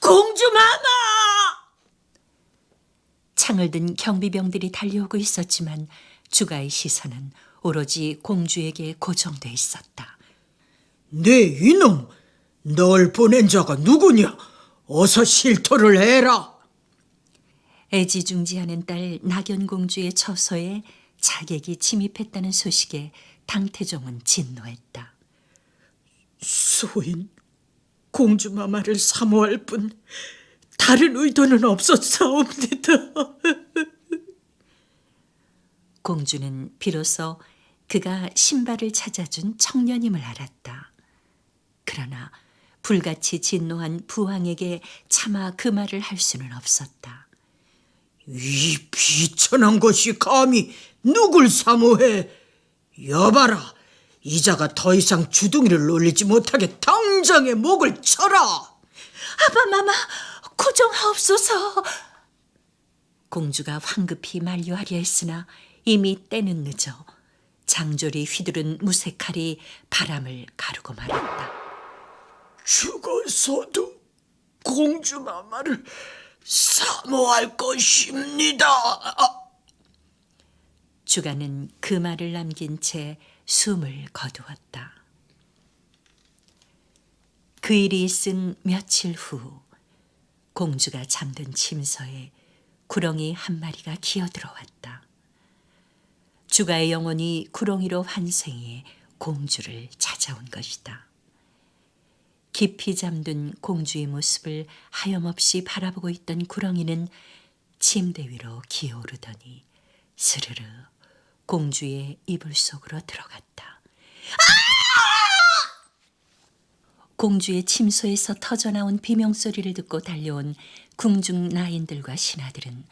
Speaker 2: 공주마마!
Speaker 1: 창을 든 경비병들이 달려오고 있었지만 주가의 시선은 오로지 공주에게 고정돼 있었다.
Speaker 2: 네 이놈, 널 보낸 자가 누구냐? 어서 실토를 해라.
Speaker 1: 애지중지하는 딸 낙연공주의 처소에 자객이 침입했다는 소식에 당태종은 진노했다.
Speaker 2: 소인, 공주마마를 사모할 뿐 다른 의도는 없었사옵니다.
Speaker 1: 공주는 비로소 그가 신발을 찾아준 청년임을 알았다. 그러나 불같이 진노한 부왕에게 차마 그 말을 할 수는 없었다.
Speaker 2: 이 비천한 것이 감히 누굴 사모해? 여봐라, 이자가 더 이상 주둥이를 놀리지 못하게 당장에 목을 쳐라.
Speaker 3: 아바마마, 고정하옵소서.
Speaker 1: 공주가 황급히 만류하려 했으나 이미 때는 늦어 장졸이 휘두른 무쇠칼이 바람을 가르고 말았다.
Speaker 2: 죽어서도 공주마마를 사모할 것입니다.
Speaker 1: 주가는 그 말을 남긴 채 숨을 거두었다. 그 일이 있은 며칠 후 공주가 잠든 침서에 구렁이 한 마리가 기어들어왔다. 주가의 영혼이 구렁이로 환생해 공주를 찾아온 것이다. 깊이 잠든 공주의 모습을 하염없이 바라보고 있던 구렁이는 침대 위로 기어오르더니 스르르 공주의 이불 속으로 들어갔다. 공주의 침소에서 터져나온 비명소리를 듣고 달려온 궁중 나인들과 신하들은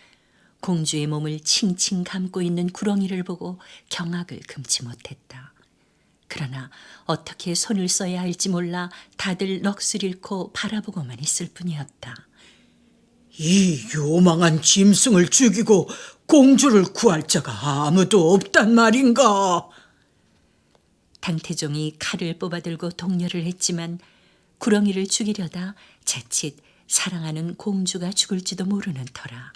Speaker 1: 공주의 몸을 칭칭 감고 있는 구렁이를 보고 경악을 금치 못했다. 그러나 어떻게 손을 써야 할지 몰라 다들 넋을 잃고 바라보고만 있을 뿐이었다.
Speaker 2: 이 요망한 짐승을 죽이고 공주를 구할 자가 아무도 없단 말인가?
Speaker 1: 당태종이 칼을 뽑아들고 독려를 했지만 구렁이를 죽이려다 자칫 사랑하는 공주가 죽을지도 모르는 터라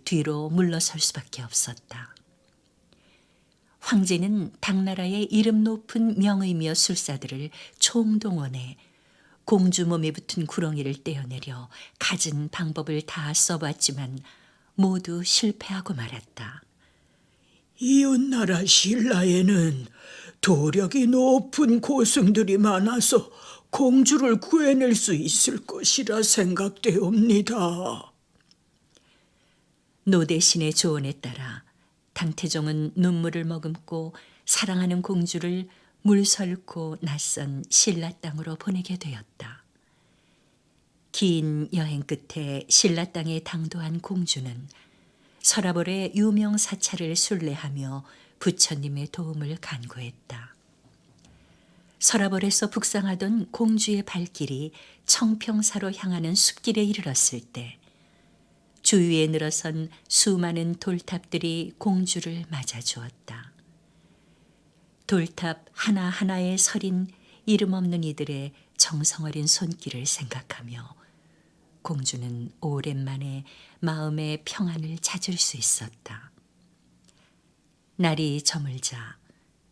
Speaker 1: 뒤로 물러설 수밖에 없었다. 황제는 당나라의 이름 높은 명의며 술사들을 총동원해 공주 몸에 붙은 구렁이를 떼어내려 갖은 방법을 다 써봤지만 모두 실패하고 말았다.
Speaker 2: 이웃나라 신라에는 도력이 높은 고승들이 많아서 공주를 구해낼 수 있을 것이라 생각되옵니다.
Speaker 1: 노대신의 조언에 따라 당태종은 눈물을 머금고 사랑하는 공주를 물설고 낯선 신라 땅으로 보내게 되었다. 긴 여행 끝에 신라 땅에 당도한 공주는 서라벌의 유명 사찰을 순례하며 부처님의 도움을 간구했다. 서라벌에서 북상하던 공주의 발길이 청평사로 향하는 숲길에 이르렀을 때 주위에 늘어선 수많은 돌탑들이 공주를 맞아주었다. 돌탑 하나하나에 서린 이름 없는 이들의 정성어린 손길을 생각하며 공주는 오랜만에 마음의 평안을 찾을 수 있었다. 날이 저물자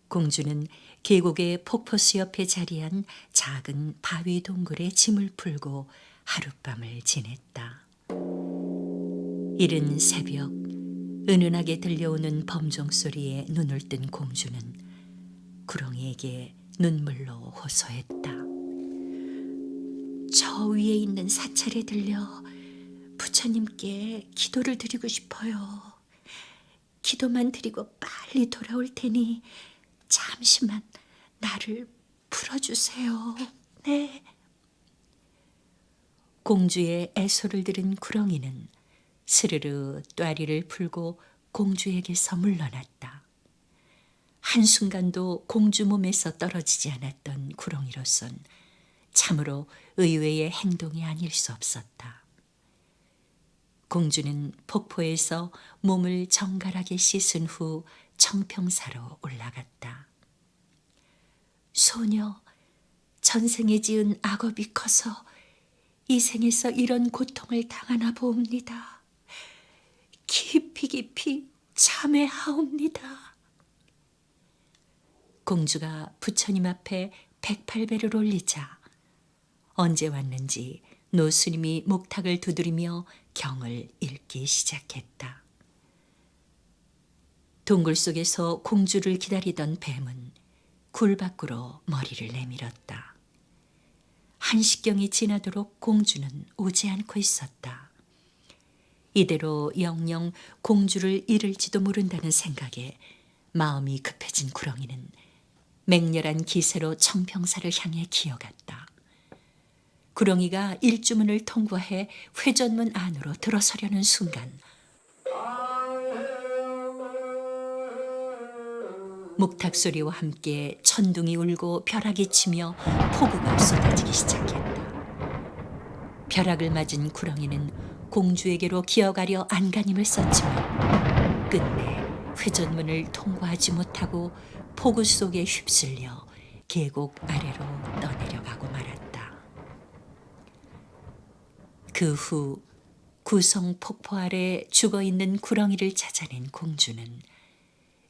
Speaker 1: 공주는 계곡의 폭포수 옆에 자리한 작은 바위 동굴에 짐을 풀고 하룻밤을 지냈다. 이른 새벽 은은하게 들려오는 범종 소리에 눈을 뜬 공주는 구렁이에게 눈물로 호소했다. 저 위에 있는 사찰에 들려 부처님께 기도를 드리고 싶어요. 기도만 드리고 빨리 돌아올 테니 잠시만 나를 풀어주세요. 네. 공주의 애소를 들은 구렁이는 스르르 뙬리를 풀고 공주에게서 물러났다. 한순간도 공주 몸에서 떨어지지 않았던 구렁이로선 참으로 의외의 행동이 아닐 수 없었다. 공주는 폭포에서 몸을 정갈하게 씻은 후 청평사로 올라갔다. 소녀, 전생에 지은 악업이 커서 이 생에서 이런 고통을 당하나 보옵니다. 깊이 깊이 참회하옵니다. 공주가 부처님 앞에 108배를 올리자 언제 왔는지 노스님이 목탁을 두드리며 경을 읽기 시작했다. 동굴 속에서 공주를 기다리던 뱀은 굴 밖으로 머리를 내밀었다. 한식경이 지나도록 공주는 오지 않고 있었다. 이대로 영영 공주를 잃을지도 모른다는 생각에 마음이 급해진 구렁이는 맹렬한 기세로 청평사를 향해 기어갔다. 구렁이가 일주문을 통과해 회전문 안으로 들어서려는 순간 목탁 소리와 함께 천둥이 울고 벼락이 치며 폭우가 쏟아지기 시작했다. 벼락을 맞은 구렁이는 공주에게로 기어가려 안간힘을 썼지만 끝내 회전문을 통과하지 못하고 폭우 속에 휩쓸려 계곡 아래로 떠내려가고 말았다. 그 후 구성 폭포 아래 죽어있는 구렁이를 찾아낸 공주는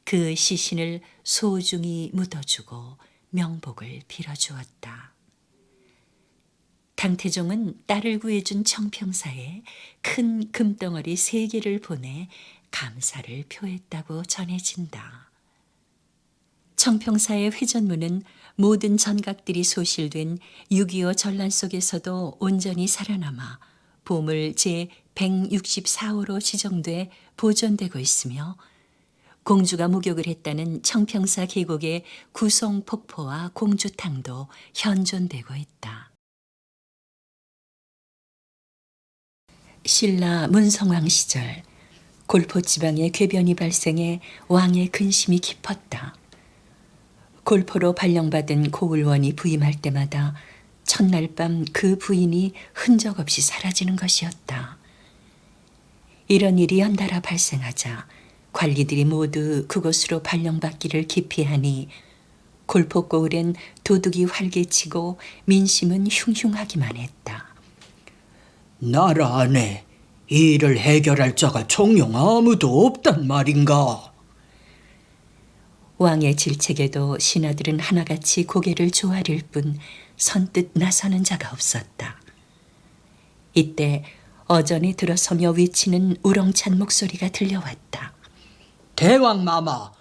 Speaker 1: 그 시신을 소중히 묻어주고 명복을 빌어주었다. 당태종은 딸을 구해준 청평사에 큰 금덩어리 3개를 보내 감사를 표했다고 전해진다. 청평사의 회전문은 모든 전각들이 소실된 6.25 전란 속에서도 온전히 살아남아 보물 제164호로 지정돼 보존되고 있으며 공주가 목욕을 했다는 청평사 계곡의 구송폭포와 공주탕도 현존되고 있다. 신라 문성왕 시절 골포 지방에 궤변이 발생해 왕의 근심이 깊었다. 골포로 발령받은 고을원이 부임할 때마다 첫날 밤 그 부인이 흔적 없이 사라지는 것이었다. 이런 일이 연달아 발생하자 관리들이 모두 그곳으로 발령받기를 기피하니 골포 고을엔 도둑이 활개치고 민심은 흉흉하기만 했다.
Speaker 2: 나라 안에 이 일을 해결할 자가 정녕 아무도 없단 말인가?
Speaker 1: 왕의 질책에도 신하들은 하나같이 고개를 조아릴 뿐 선뜻 나서는 자가 없었다. 이때 어전에 들어서며 외치는 우렁찬 목소리가 들려왔다.
Speaker 2: 대왕마마,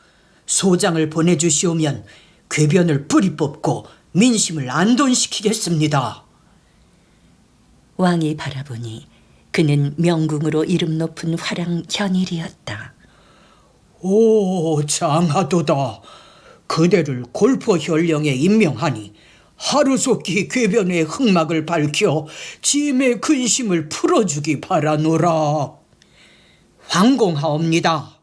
Speaker 2: 소장을 보내주시오면 궤변을 뿌리 뽑고 민심을 안돈시키겠습니다.
Speaker 1: 왕이 바라보니 그는 명궁으로 이름 높은 화랑 견일이었다.
Speaker 2: 오, 장하도다. 그대를 골포 현령에 임명하니 하루속히 궤변의 흑막을 밝혀 짐의 근심을 풀어주기 바라노라. 황공하옵니다.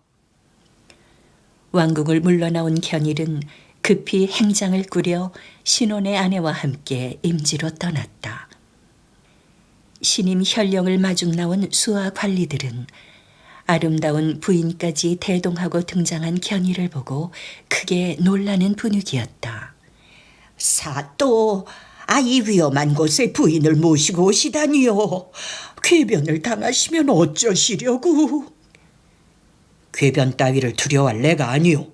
Speaker 1: 왕궁을 물러나온 견일은 급히 행장을 꾸려 신혼의 아내와 함께 임지로 떠났다. 신임 현령을 마중 나온 수하 관리들은 아름다운 부인까지 대동하고 등장한 견일을 보고 크게 놀라는 분위기였다.
Speaker 2: 사또, 아이 위험한 곳에 부인을 모시고 오시다니요. 궤변을 당하시면 어쩌시려고. 궤변 따위를 두려워할 내가 아니오.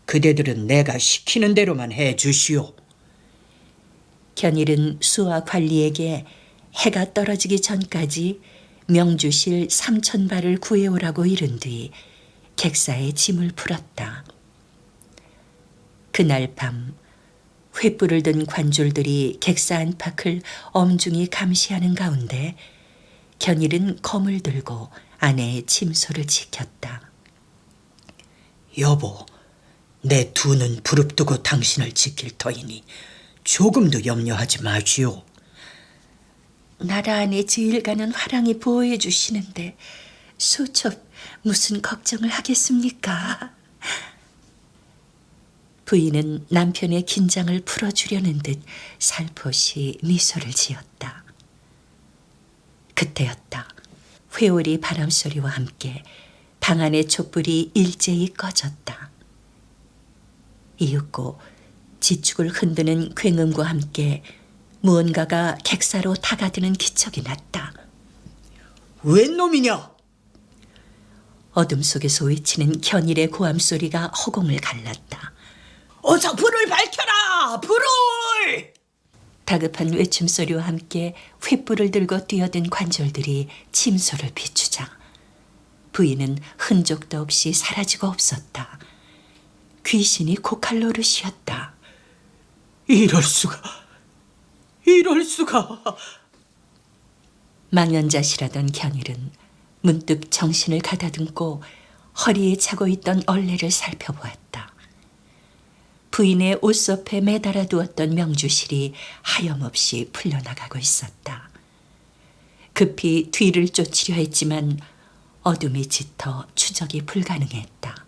Speaker 2: 그대들은 내가 시키는 대로만 해주시오.
Speaker 1: 견일은 수하 관리에게 해가 떨어지기 전까지 명주실 3,000발을 구해오라고 이른 뒤 객사에 짐을 풀었다. 그날 밤 횃불을 든 관졸들이 객사 안팎을 엄중히 감시하는 가운데 견일은 검을 들고 아내의 침소를 지켰다.
Speaker 2: 여보, 내 두 눈 부릅뜨고 당신을 지킬 터이니 조금도 염려하지 마시오.
Speaker 1: 나라 안에 제일 가는 화랑이 보호해 주시는데 소첩 무슨 걱정을 하겠습니까? 부인은 남편의 긴장을 풀어주려는 듯 살포시 미소를 지었다. 그때였다. 회오리 바람소리와 함께 방 안의 촛불이 일제히 꺼졌다. 이윽고 지축을 흔드는 굉음과 함께 무언가가 객사로 다가드는 기척이 났다.
Speaker 2: 웬 놈이냐?
Speaker 1: 어둠 속에서 외치는 견일의 고함 소리가 허공을 갈랐다.
Speaker 2: 어서 불을 밝혀라! 불을!
Speaker 1: 다급한 외침소리와 함께 횃불을 들고 뛰어든 관졸들이 침소를 비추자 부인은 흔적도 없이 사라지고 없었다. 귀신이 고칼 노릇이었다.
Speaker 2: 이럴 수가.
Speaker 1: 망연자실하던 견일은 문득 정신을 가다듬고 허리에 차고 있던 얼레를 살펴보았다. 부인의 옷섭에 매달아 두었던 명주실이 하염없이 풀려나가고 있었다. 급히 뒤를 쫓으려 했지만 어둠이 짙어 추적이 불가능했다.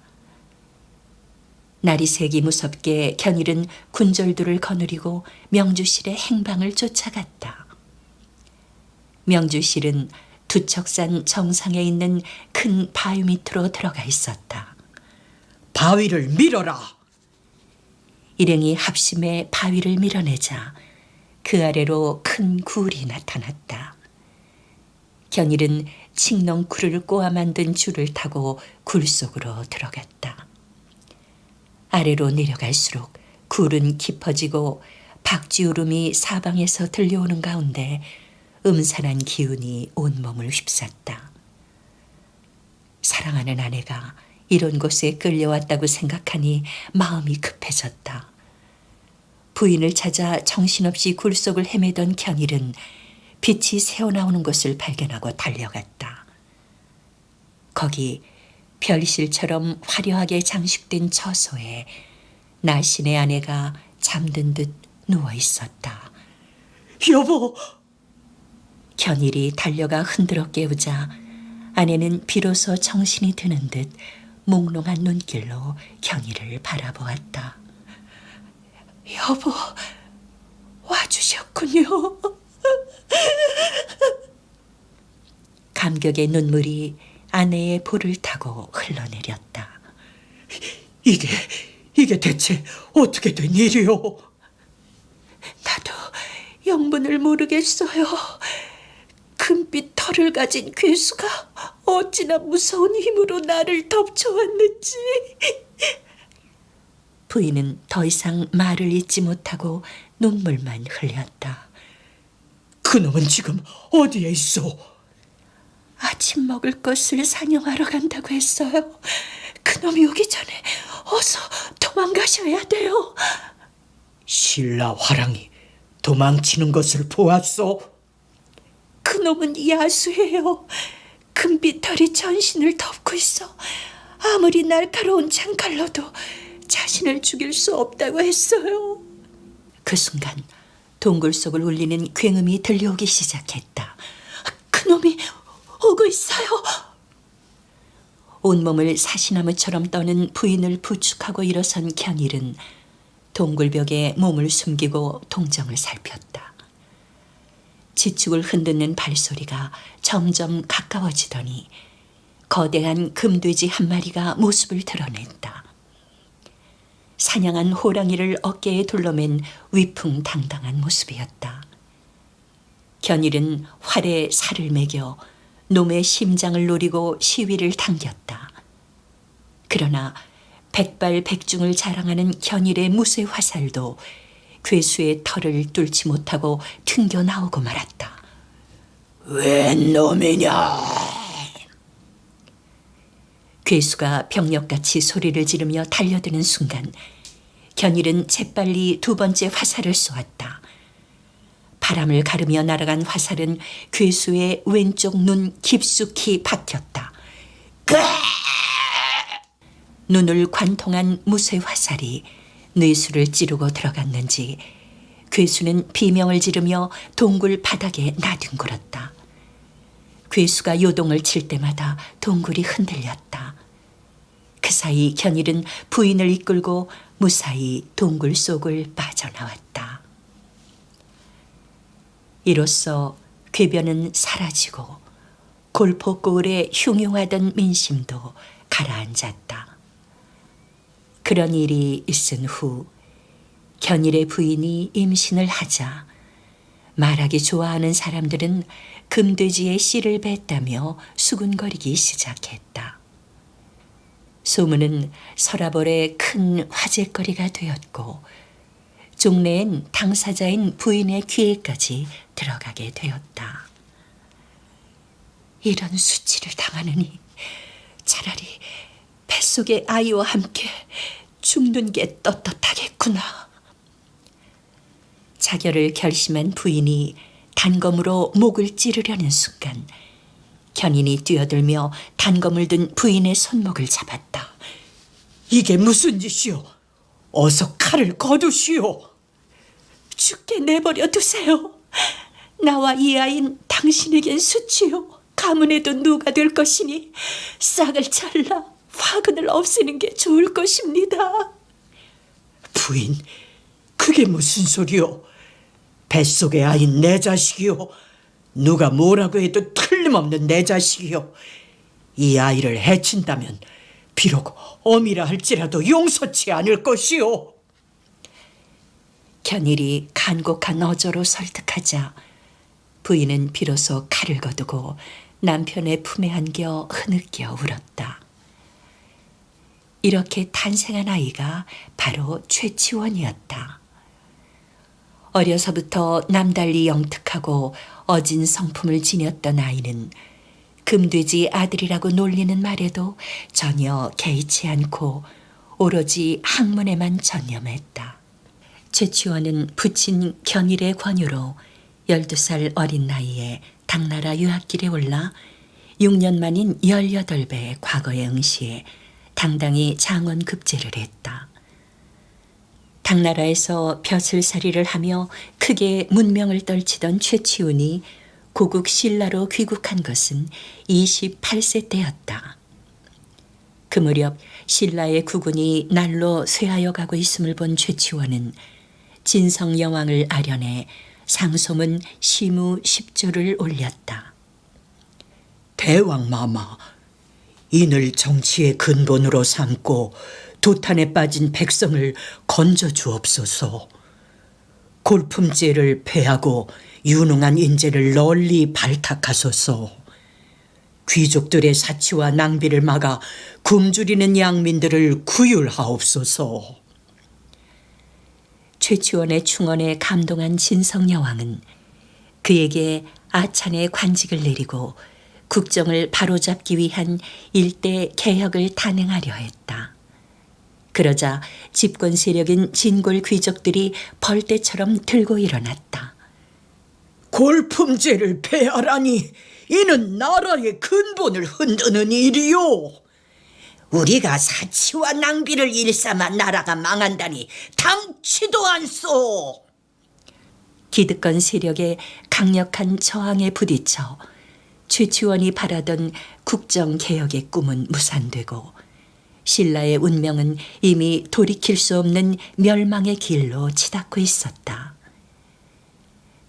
Speaker 1: 날이 새기 무섭게 견일은 군졸들을 거느리고 명주실의 행방을 쫓아갔다. 명주실은 두척산 정상에 있는 큰 바위 밑으로 들어가 있었다.
Speaker 2: 바위를 밀어라.
Speaker 1: 일행이 합심해 바위를 밀어내자 그 아래로 큰 굴이 나타났다. 견일은 칡넝쿨을 꼬아 만든 줄을 타고 굴 속으로 들어갔다. 아래로 내려갈수록 굴은 깊어지고 박쥐울음이 사방에서 들려오는 가운데 음산한 기운이 온몸을 휩쌌다. 사랑하는 아내가 이런 곳에 끌려왔다고 생각하니 마음이 급해졌다. 부인을 찾아 정신없이 굴 속을 헤매던 견일은 빛이 새어나오는 것을 발견하고 달려갔다. 거기 별실처럼 화려하게 장식된 처소에 나신의 아내가 잠든 듯 누워 있었다.
Speaker 2: 여보,
Speaker 1: 견일이 달려가 흔들어 깨우자 아내는 비로소 정신이 드는 듯 몽롱한 눈길로 견일을 바라보았다.
Speaker 3: 여보, 와주셨군요.
Speaker 1: 감격의 눈물이 아내의 볼을 타고 흘러내렸다.
Speaker 2: 이게 대체 어떻게 된 일이오?
Speaker 3: 나도 영문을 모르겠어요. 금빛 털을 가진 괴수가 어찌나 무서운 힘으로 나를 덮쳐왔는지.
Speaker 1: 부인은 더 이상 말을 잇지 못하고 눈물만 흘렸다.
Speaker 2: 그놈은 지금 어디에 있어?
Speaker 3: 아침 먹을 것을 사냥하러 간다고 했어요. 그놈이 오기 전에 어서 도망가셔야 돼요.
Speaker 2: 신라 화랑이 도망치는 것을 보았소?
Speaker 3: 그놈은 야수예요. 금빛 털이 전신을 덮고 있어 아무리 날카로운 창칼로도 자신을 죽일 수 없다고 했어요.
Speaker 1: 그 순간 동굴 속을 울리는 굉음이 들려오기 시작했다.
Speaker 3: 그놈이 오고 있어요.
Speaker 1: 온몸을 사시나무처럼 떠는 부인을 부축하고 일어선 견일은 동굴벽에 몸을 숨기고 동정을 살폈다. 지축을 흔드는 발소리가 점점 가까워지더니 거대한 금돼지 한 마리가 모습을 드러냈다. 사냥한 호랑이를 어깨에 둘러맨 위풍당당한 모습이었다. 견일은 활에 살을 매겨 놈의 심장을 노리고 시위를 당겼다. 그러나 백발백중을 자랑하는 견일의 무쇠 화살도 괴수의 털을 뚫지 못하고 튕겨 나오고 말았다.
Speaker 2: 웬 놈이냐?
Speaker 1: 괴수가 병력같이 소리를 지르며 달려드는 순간 견일은 재빨리 두 번째 화살을 쏘았다. 바람을 가르며 날아간 화살은 괴수의 왼쪽 눈 깊숙이 박혔다. 눈을 관통한 무쇠 화살이 뇌수를 찌르고 들어갔는지 괴수는 비명을 지르며 동굴 바닥에 나뒹굴었다. 괴수가 요동을 칠 때마다 동굴이 흔들렸다. 그 사이 견일은 부인을 이끌고 무사히 동굴 속을 빠져나왔다. 이로써 궤변은 사라지고 골포골에 흉흉하던 민심도 가라앉았다. 그런 일이 있은 후 견일의 부인이 임신을 하자 말하기 좋아하는 사람들은 금돼지의 씨를 뱉다며 수군거리기 시작했다. 소문은 서라벌의 큰 화제거리가 되었고 종래엔 당사자인 부인의 귀에까지 들어가게 되었다.
Speaker 3: 이런 수치를 당하느니 차라리 뱃속의 아이와 함께 죽는 게 떳떳하겠구나.
Speaker 1: 자결을 결심한 부인이 단검으로 목을 찌르려는 순간 견인이 뛰어들며 단검을 든 부인의 손목을 잡았다.
Speaker 2: 이게 무슨 짓이오? 어서 칼을 거두시오.
Speaker 3: 죽게 내버려 두세요. 나와 이 아이는 당신에겐 수치요 가문에도 누가 될 것이니 싹을 잘라 화근을 없애는 게 좋을 것입니다.
Speaker 2: 부인, 그게 무슨 소리요? 뱃속의 아인 내 자식이요. 누가 뭐라고 해도 틀림없는 내 자식이요. 이 아이를 해친다면 비록 어미라 할지라도 용서치 않을 것이요.
Speaker 1: 견일이 간곡한 어조로 설득하자
Speaker 3: 부인은 비로소 칼을 거두고 남편의 품에 안겨 흐느껴 울었다. 이렇게 탄생한 아이가 바로 최치원이었다. 어려서부터 남달리 영특하고 어진 성품을 지녔던 아이는 금돼지 아들이라고 놀리는 말에도 전혀 개의치 않고 오로지 학문에만 전념했다. 최치원은 부친 견일의 권유로 12살 어린 나이에 당나라 유학길에 올라 6년 만인 18배의 과거에 응시해 당당히 장원급제를 했다. 당나라에서 벼슬살이를 하며 크게 문명을 떨치던 최치운이 고국 신라로 귀국한 것은 28세 때였다. 그 무렵 신라의 국군이 날로 쇠하여 가고 있음을 본 최치원은 진성 여왕을 아련해 상소문 시무 10조를 올렸다.
Speaker 2: 대왕마마, 인을 정치의 근본으로 삼고 도탄에 빠진 백성을 건져주옵소서. 골품제를 폐하고 유능한 인재를 널리 발탁하소서. 귀족들의 사치와 낭비를 막아 굶주리는 양민들을 구휼하옵소서.
Speaker 3: 최치원의 충언에 감동한 진성여왕은 그에게 아찬의 관직을 내리고 국정을 바로잡기 위한 일대 개혁을 단행하려 했다. 그러자 집권 세력인 진골 귀족들이 벌떼처럼 들고 일어났다.
Speaker 2: 골품제를 폐하라니 이는 나라의 근본을 흔드는 일이요. 우리가 사치와 낭비를 일삼아 나라가 망한다니 당치도 않소.
Speaker 3: 기득권 세력의 강력한 저항에 부딪혀 최치원이 바라던 국정개혁의 꿈은 무산되고 신라의 운명은 이미 돌이킬 수 없는 멸망의 길로 치닫고 있었다.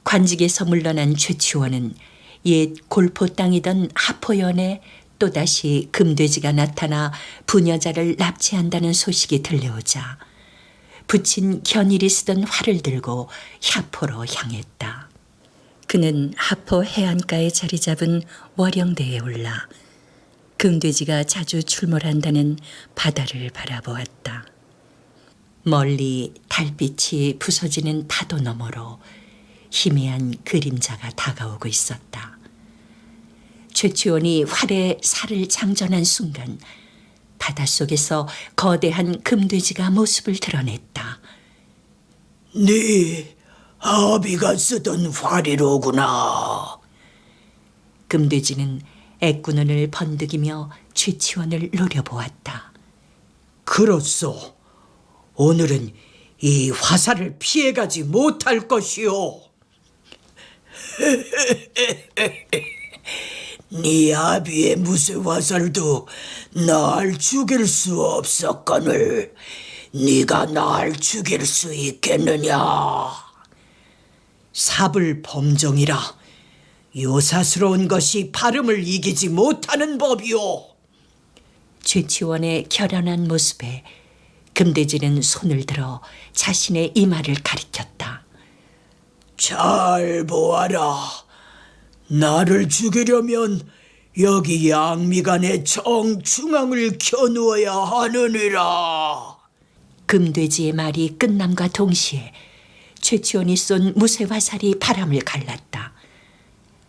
Speaker 3: 관직에서 물러난 최치원은 옛 골포 땅이던 하포연에 또다시 금돼지가 나타나 부녀자를 납치한다는 소식이 들려오자 부친 견일이 쓰던 활을 들고 하포로 향했다. 그는 하포 해안가에 자리 잡은 월영대에 올라 금돼지가 자주 출몰한다는 바다를 바라보았다. 멀리 달빛이 부서지는 파도 너머로 희미한 그림자가 다가오고 있었다. 최치원이 활에 살을 장전한 순간 바닷속에서 거대한 금돼지가 모습을 드러냈다.
Speaker 2: 네 아비가 쓰던 활이로구나.
Speaker 3: 금돼지는 애꾸눈을 번득이며 최치원을 노려보았다.
Speaker 2: 그렇소. 오늘은 이 화살을 피해가지 못할 것이오. 네 아비의 무쇠 화살도 날 죽일 수 없었거늘 네가 날 죽일 수 있겠느냐. 삽을 범정이라 요사스러운 것이 발음을 이기지 못하는 법이오.
Speaker 3: 최치원의 결연한 모습에 금돼지는 손을 들어 자신의 이마를 가리켰다.
Speaker 2: 잘 보아라. 나를 죽이려면 여기 양미간의 정중앙을 겨누어야 하느니라.
Speaker 3: 금돼지의 말이 끝남과 동시에 최치원이 쏜 무쇠 화살이 바람을 갈랐다.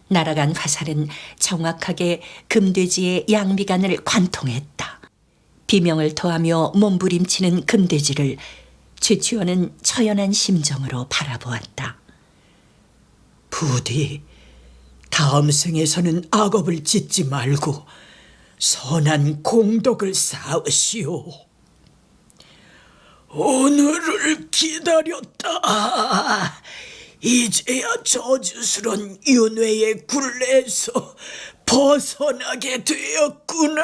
Speaker 3: 날아간 화살은 정확하게 금돼지의 양미간을 관통했다. 비명을 토하며 몸부림치는 금돼지를 최치원은 처연한 심정으로 바라보았다.
Speaker 2: 부디 다음 생에서는 악업을 짓지 말고 선한 공덕을 쌓으시오. 오늘을 기다렸다. 이제야 저주스런 윤회의 굴레에서 벗어나게 되었구나.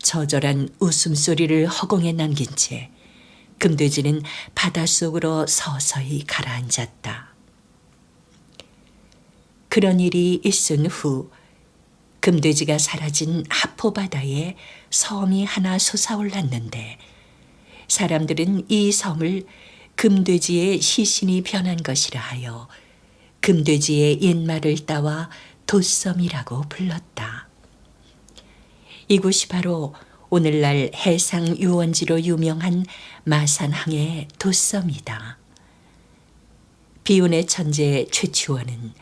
Speaker 3: 처절한 웃음소리를 허공에 남긴 채 금돼지는 바닷속으로 서서히 가라앉았다. 그런 일이 있은 후 금돼지가 사라진 하포바다에 섬이 하나 솟아올랐는데 사람들은 이 섬을
Speaker 1: 금돼지의 시신이 변한 것이라 하여 금돼지의 옛말을 따와 돛섬이라고 불렀다. 이곳이 바로 오늘날 해상 유원지로 유명한 마산항의 돛섬이다. 비운의 천재 최치원은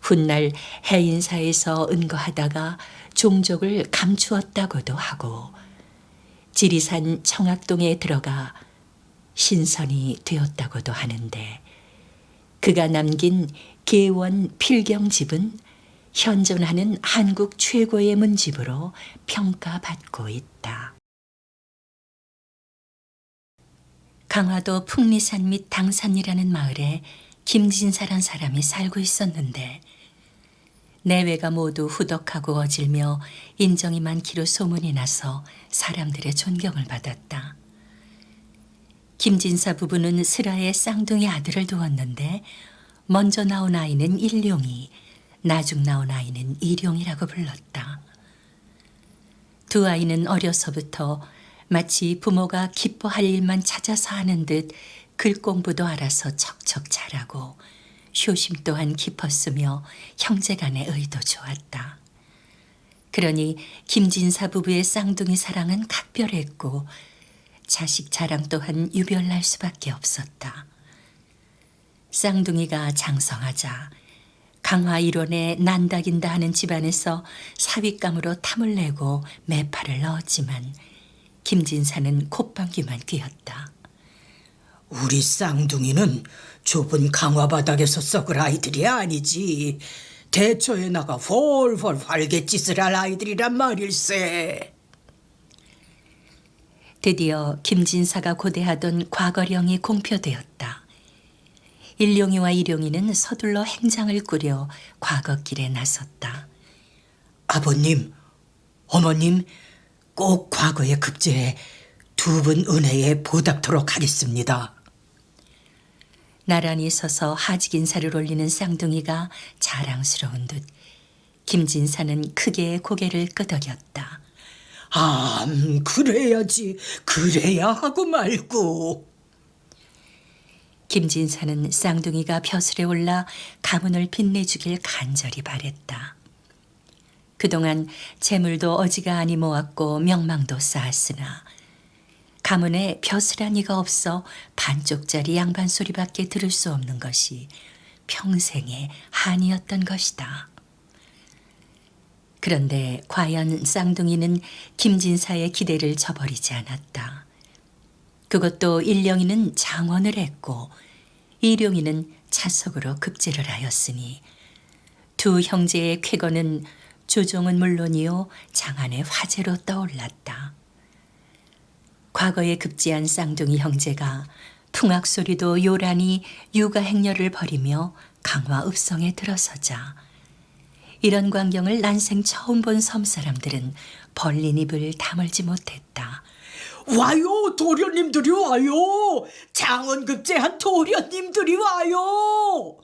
Speaker 1: 훗날 해인사에서 은거하다가 종족을 감추었다고도 하고 지리산 청학동에 들어가 신선이 되었다고도 하는데 그가 남긴 계원 필경집은 현존하는 한국 최고의 문집으로 평가받고 있다. 강화도 풍리산 및 당산이라는 마을에 김진사란 사람이 살고 있었는데 내외가 모두 후덕하고 어질며 인정이 많기로 소문이 나서 사람들의 존경을 받았다. 김진사 부부는 슬하에 쌍둥이 아들을 두었는데 먼저 나온 아이는 일룡이, 나중 나온 아이는 일용이라고 불렀다. 두 아이는 어려서부터 마치 부모가 기뻐할 일만 찾아서 하는 듯 글 공부도 알아서 척척 잘하고 효심 또한 깊었으며 형제간의 의도 좋았다. 그러니 김진사 부부의 쌍둥이 사랑은 각별했고 자식 자랑 또한 유별날 수밖에 없었다. 쌍둥이가 장성하자 강화 일원에 난다긴다 하는 집안에서 사윗감으로 탐을 내고 매파를 넣었지만 김진사는 콧방귀만 뀌었다.
Speaker 2: 우리 쌍둥이는 좁은 강화 바닥에서 썩을 아이들이 아니지. 대처에 나가 홀홀 활개짓을 할 아이들이란 말일세.
Speaker 1: 드디어 김진사가 고대하던 과거령이 공표되었다. 일룡이와 일용이는 서둘러 행장을 꾸려 과거길에 나섰다.
Speaker 2: 아버님, 어머님, 꼭 과거에 급제해 두 분 은혜에 보답토록 하겠습니다.
Speaker 1: 나란히 서서 하직 인사를 올리는 쌍둥이가 자랑스러운 듯 김진사는 크게 고개를 끄덕였다.
Speaker 2: 그래야지. 그래야 하고 말고.
Speaker 1: 김진사는 쌍둥이가 벼슬에 올라 가문을 빛내주길 간절히 바랬다. 그동안 재물도 어지간히 모았고 명망도 쌓았으나 가문에 벼슬한 이가 없어 반쪽짜리 양반 소리밖에 들을 수 없는 것이 평생의 한이었던 것이다. 그런데 과연 쌍둥이는 김진사의 기대를 저버리지 않았다. 그것도 일령이는 장원을 했고 일용이는 차석으로 급제를 하였으니 두 형제의 쾌거는 조종은 물론이요 장안의 화제로 떠올랐다. 과거에 급제한 쌍둥이 형제가 풍악소리도 요란히 육아행렬을 벌이며 강화 읍성에 들어서자 이런 광경을 난생 처음 본 섬사람들은 벌린 입을 다물지 못했다.
Speaker 2: 와요, 도련님들이 와요. 장원급제한 도련님들이 와요.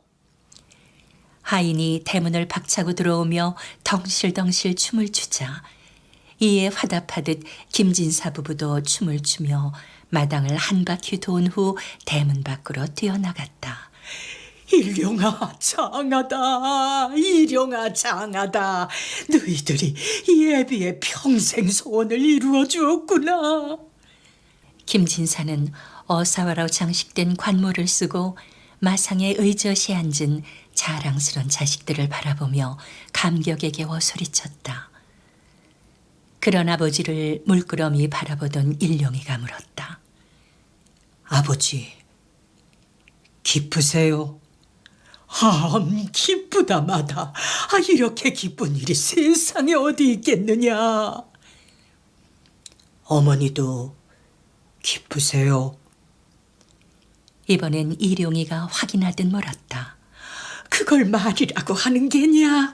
Speaker 1: 하인이 대문을 박차고 들어오며 덩실덩실 춤을 추자 이에 화답하듯 김진사 부부도 춤을 추며 마당을 한 바퀴 돈 후 대문 밖으로 뛰어나갔다.
Speaker 2: 일용아 장하다. 일용아 장하다. 너희들이 예비의 평생 소원을 이루어 주었구나.
Speaker 1: 김진사는 어사와로 장식된 관모를 쓰고 마상에 의젓이 앉은 자랑스런 자식들을 바라보며 감격에 겨워 소리쳤다. 그런 아버지를 물끄러미 바라보던 일용이가 물었다.
Speaker 2: 아버지, 기쁘세요? 기쁘다마다. 이렇게 기쁜 일이 세상에 어디 있겠느냐. 어머니도 기쁘세요?
Speaker 1: 이번엔 일용이가 확인하듯 물었다.
Speaker 2: 그걸 말이라고 하는 게냐?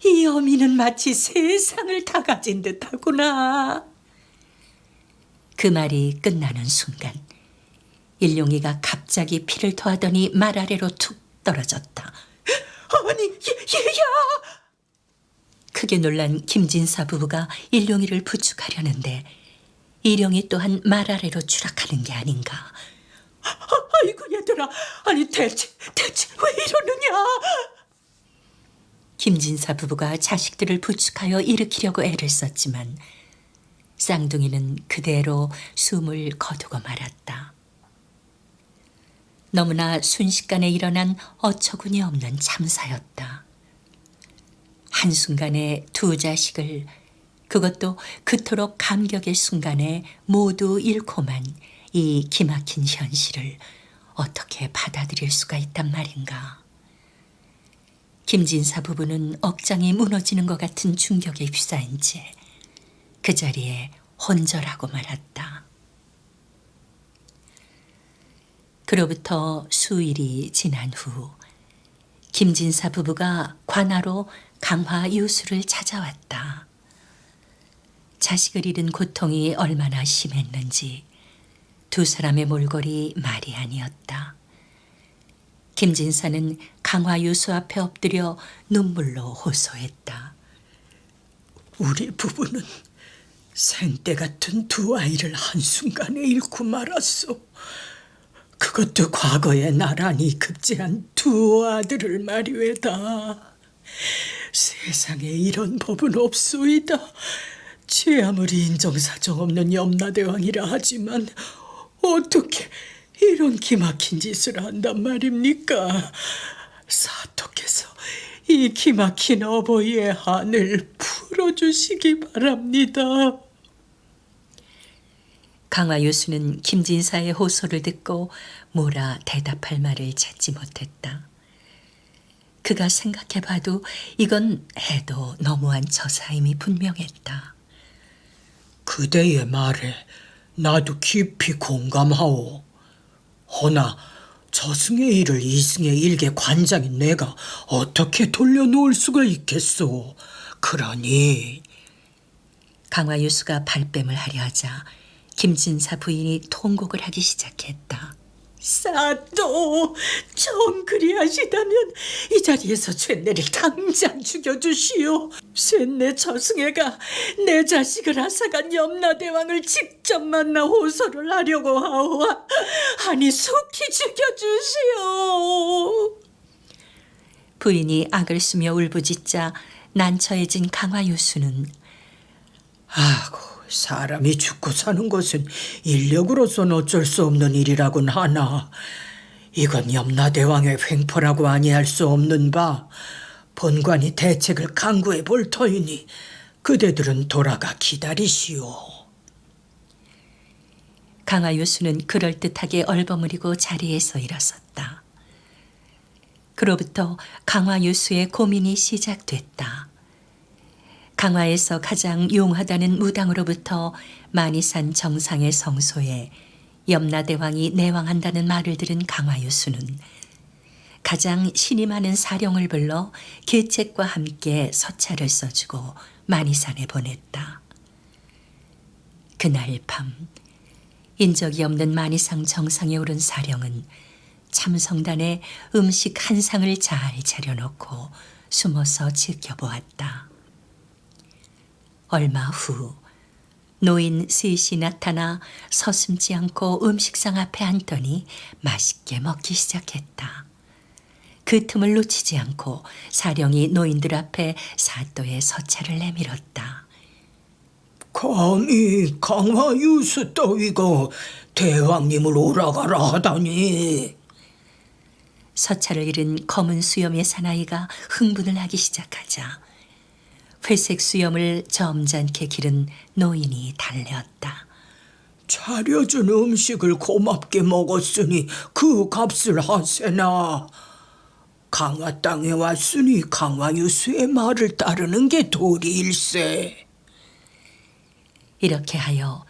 Speaker 2: 이 어미는 마치 세상을 다 가진 듯하구나.
Speaker 1: 그 말이 끝나는 순간 일용이가 갑자기 피를 토하더니 말 아래로 툭 떨어졌다.
Speaker 2: 어머니, 얘야!
Speaker 1: 크게 놀란 김진사 부부가 일용이를 부축하려는데 일용이 또한 말 아래로 추락하는 게 아닌가.
Speaker 3: 아이고 얘들아, 아니 대체 왜 이러느냐?
Speaker 1: 김진사 부부가 자식들을 부축하여 일으키려고 애를 썼지만 쌍둥이는 그대로 숨을 거두고 말았다. 너무나 순식간에 일어난 어처구니 없는 참사였다. 한순간에 두 자식을, 그것도 그토록 감격의 순간에 모두 잃고만 이 기막힌 현실을 어떻게 받아들일 수가 있단 말인가. 김진사 부부는 억장이 무너지는 것 같은 충격에 휩싸인 채 그 자리에 혼절하고 말았다. 그로부터 수일이 지난 후 김진사 부부가 관하로 강화 유수를 찾아왔다. 자식을 잃은 고통이 얼마나 심했는지 두 사람의 몰골이 말이 아니었다. 김진사는 강화 유수 앞에 엎드려 눈물로 호소했다.
Speaker 2: 우리 부부는 생때 같은 두 아이를 한순간에 잃고 말았소. 그것도 과거에 나란히 급제한 두 아들을 말이외다. 세상에 이런 법은 없소이다. 제 아무리 인정사정 없는 염라대왕이라 하지만 어떻게 이런 기막힌 짓을 한단 말입니까? 사토께서 이 기막힌 어버이의 한을 풀어주시기 바랍니다.
Speaker 1: 강화유수는 김진사의 호소를 듣고 뭐라 대답할 말을 찾지 못했다. 그가 생각해봐도 이건 해도 너무한 처사임이 분명했다.
Speaker 2: 그대의 말에 나도 깊이 공감하오. 허나 저승의 일을 이승의 일개 관장인 내가 어떻게 돌려놓을 수가 있겠소. 그러니
Speaker 1: 강화유수가 발뺌을 하려 하자 김진사 부인이 통곡을 하기 시작했다.
Speaker 3: 사또, 정 그리하시다면 이 자리에서 쇳내를 당장 죽여주시오. 쇳내 저승애가 내 자식을 앗아간 염라대왕을 직접 만나 호소를 하려고 하오와 아니 속히 죽여주시오.
Speaker 1: 부인이 악을 쓰며 울부짖자 난처해진 강화유수는
Speaker 2: 아고, 사람이 죽고 사는 것은 인력으로서는 어쩔 수 없는 일이라곤 하나 이건 염라대왕의 횡포라고 아니할 수 없는 바 본관이 대책을 강구해 볼 터이니 그대들은 돌아가 기다리시오.
Speaker 1: 강화유수는 그럴듯하게 얼버무리고 자리에서 일어섰다. 그로부터 강화유수의 고민이 시작됐다. 강화에서 가장 용하다는 무당으로부터 만이산 정상의 성소에 염라대왕이 내왕한다는 말을 들은 강화유수는 가장 신이 많은 사령을 불러 계책과 함께 서찰을 써주고 만이산에 보냈다. 그날 밤 인적이 없는 만이상 정상에 오른 사령은 참성단에 음식 한 상을 잘 차려놓고 숨어서 지켜보았다. 얼마 후 노인 셋이 나타나 서슴지 않고 음식상 앞에 앉더니 맛있게 먹기 시작했다. 그 틈을 놓치지 않고 사령이 노인들 앞에 사또의 서찰을 내밀었다.
Speaker 2: 감히 강화유수 따위가 대왕님을 오라가라 하다니.
Speaker 1: 서찰을 잃은 검은 수염의 사나이가 흥분을 하기 시작하자 회색 수염을 점잖게 기른 노인이 달려왔다.
Speaker 2: 차려준 음식을 고맙게 먹었으니 그 값을 하세나. 강화 땅에 왔으니 강화유수의 말을 따르는 게 도리일세.
Speaker 1: 이렇게 하여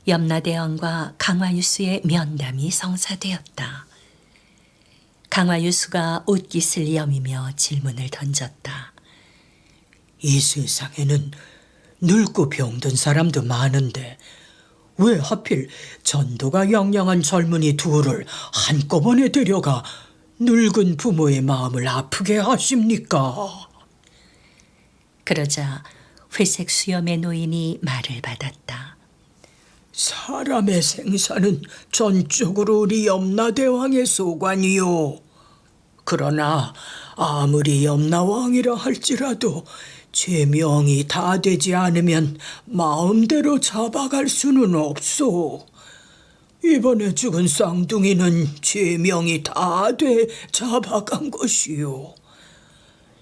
Speaker 1: 염라대왕과 강화유수의 면담이 성사되었다. 강화유수가 옷깃을 여미며 질문을 던졌다.
Speaker 2: 이 세상에는 늙고 병든 사람도 많은데 왜 하필 전도가 영영한 젊은이 둘을 한꺼번에 데려가 늙은 부모의 마음을 아프게 하십니까?
Speaker 1: 그러자 회색 수염의 노인이 말을 받았다.
Speaker 2: 사람의 생사는 전적으로 우리 염라대왕의 소관이요. 그러나 아무리 염라왕이라 할지라도 제명이 다 되지 않으면 마음대로 잡아갈 수는 없소. 이번에 죽은 쌍둥이는 제명이 다 돼 잡아간 것이요.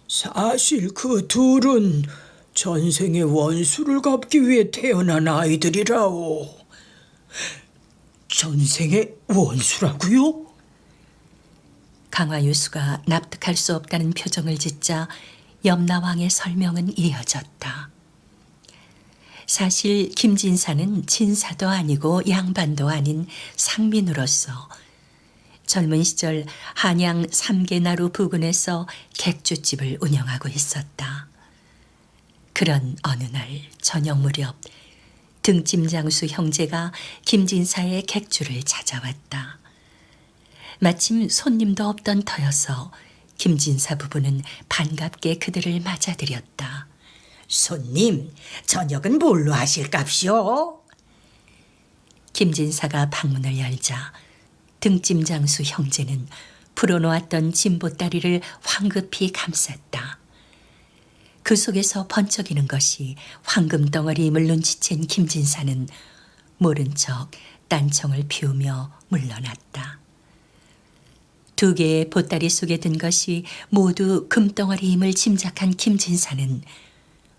Speaker 2: 사실 그 둘은 전생의 원수를 갚기 위해 태어난 아이들이라오. 전생의 원수라고요?
Speaker 1: 강화유수가 납득할 수 없다는 표정을 짓자 염라왕의 설명은 이어졌다. 사실 김진사는 진사도 아니고 양반도 아닌 상민으로서 젊은 시절 한양 삼계나루 부근에서 객주집을 운영하고 있었다. 그런 어느 날 저녁 무렵 등짐장수 형제가 김진사의 객주를 찾아왔다. 마침 손님도 없던 터여서 김진사 부부는 반갑게 그들을 맞아들였다.
Speaker 2: 손님, 저녁은 뭘로 하실갑시오?
Speaker 1: 김진사가 방문을 열자 등짐장수 형제는 풀어놓았던 진보다리를 황급히 감쌌다. 그 속에서 번쩍이는 것이 황금 덩어리임을 눈치챈 김진사는 모른 척 딴청을 피우며 물러났다. 두 개의 보따리 속에 든 것이 모두 금덩어리임을 짐작한 김진사는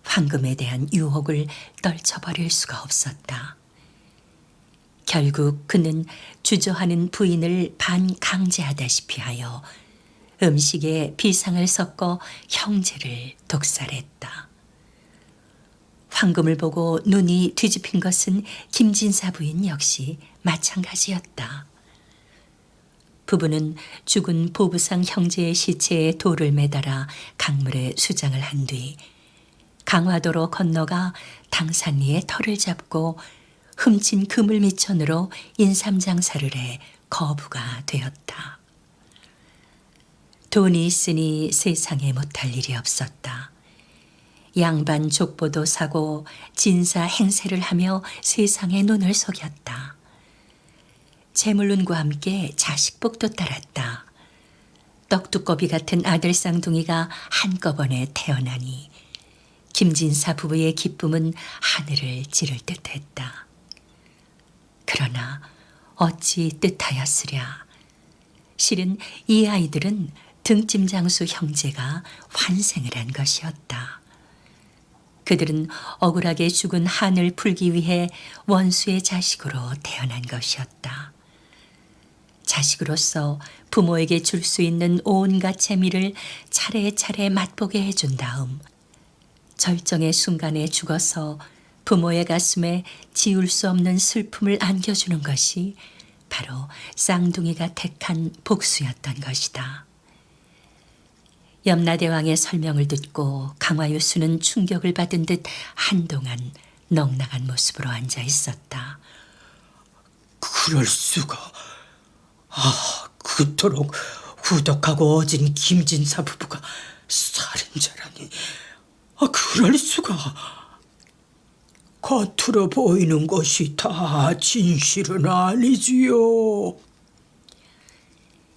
Speaker 1: 황금에 대한 유혹을 떨쳐버릴 수가 없었다. 결국 그는 주저하는 부인을 반강제하다시피 하여 음식에 비상을 섞어 형제를 독살했다. 황금을 보고 눈이 뒤집힌 것은 김진사 부인 역시 마찬가지였다. 부부는 죽은 보부상 형제의 시체에 돌을 매달아 강물에 수장을 한 뒤 강화도로 건너가 당산리에 터를 잡고 훔친 그물 미천으로 인삼장사를 해 거부가 되었다. 돈이 있으니 세상에 못할 일이 없었다. 양반 족보도 사고 진사 행세를 하며 세상의 눈을 속였다. 재물운과 함께 자식복도 따랐다. 떡두꺼비 같은 아들 쌍둥이가 한꺼번에 태어나니 김진사 부부의 기쁨은 하늘을 찌를 듯했다. 그러나 어찌 뜻하였으랴. 실은 이 아이들은 등짐장수 형제가 환생을 한 것이었다. 그들은 억울하게 죽은 한을 풀기 위해 원수의 자식으로 태어난 것이었다. 자식으로서 부모에게 줄 수 있는 온갖 재미를 차례차례 맛보게 해준 다음 절정의 순간에 죽어서 부모의 가슴에 지울 수 없는 슬픔을 안겨주는 것이 바로 쌍둥이가 택한 복수였던 것이다. 염라대왕의 설명을 듣고 강화유수는 충격을 받은 듯 한동안 넉나간 모습으로 앉아 있었다.
Speaker 2: 그럴 수가. 그토록 후덕하고 어진 김진사 부부가 살인자라니. 그럴 수가. 겉으로 보이는 것이 다 진실은 아니지요.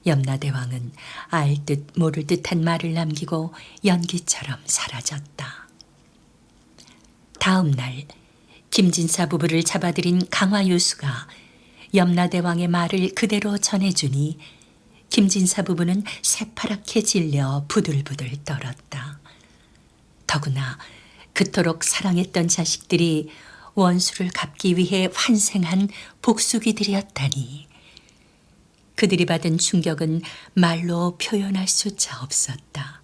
Speaker 1: 염라대왕은 알 듯 모를 듯한 말을 남기고 연기처럼 사라졌다. 다음 날 김진사 부부를 잡아들인 강화유수가 염라대왕의 말을 그대로 전해주니 김진사 부부는 새파랗게 질려 부들부들 떨었다. 더구나 그토록 사랑했던 자식들이 원수를 갚기 위해 환생한 복수기들이었다니. 그들이 받은 충격은 말로 표현할 수차 없었다.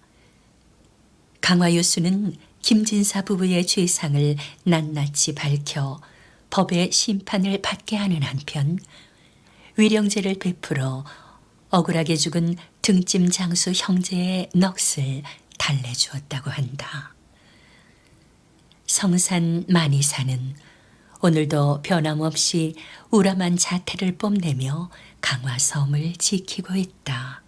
Speaker 1: 강화유수는 김진사 부부의 죄상을 낱낱이 밝혀 법의 심판을 받게 하는 한편 위령제를 베풀어 억울하게 죽은 등짐 장수 형제의 넋을 달래주었다고 한다. 성산 만이사는 오늘도 변함없이 우람한 자태를 뽐내며 강화섬을 지키고 있다.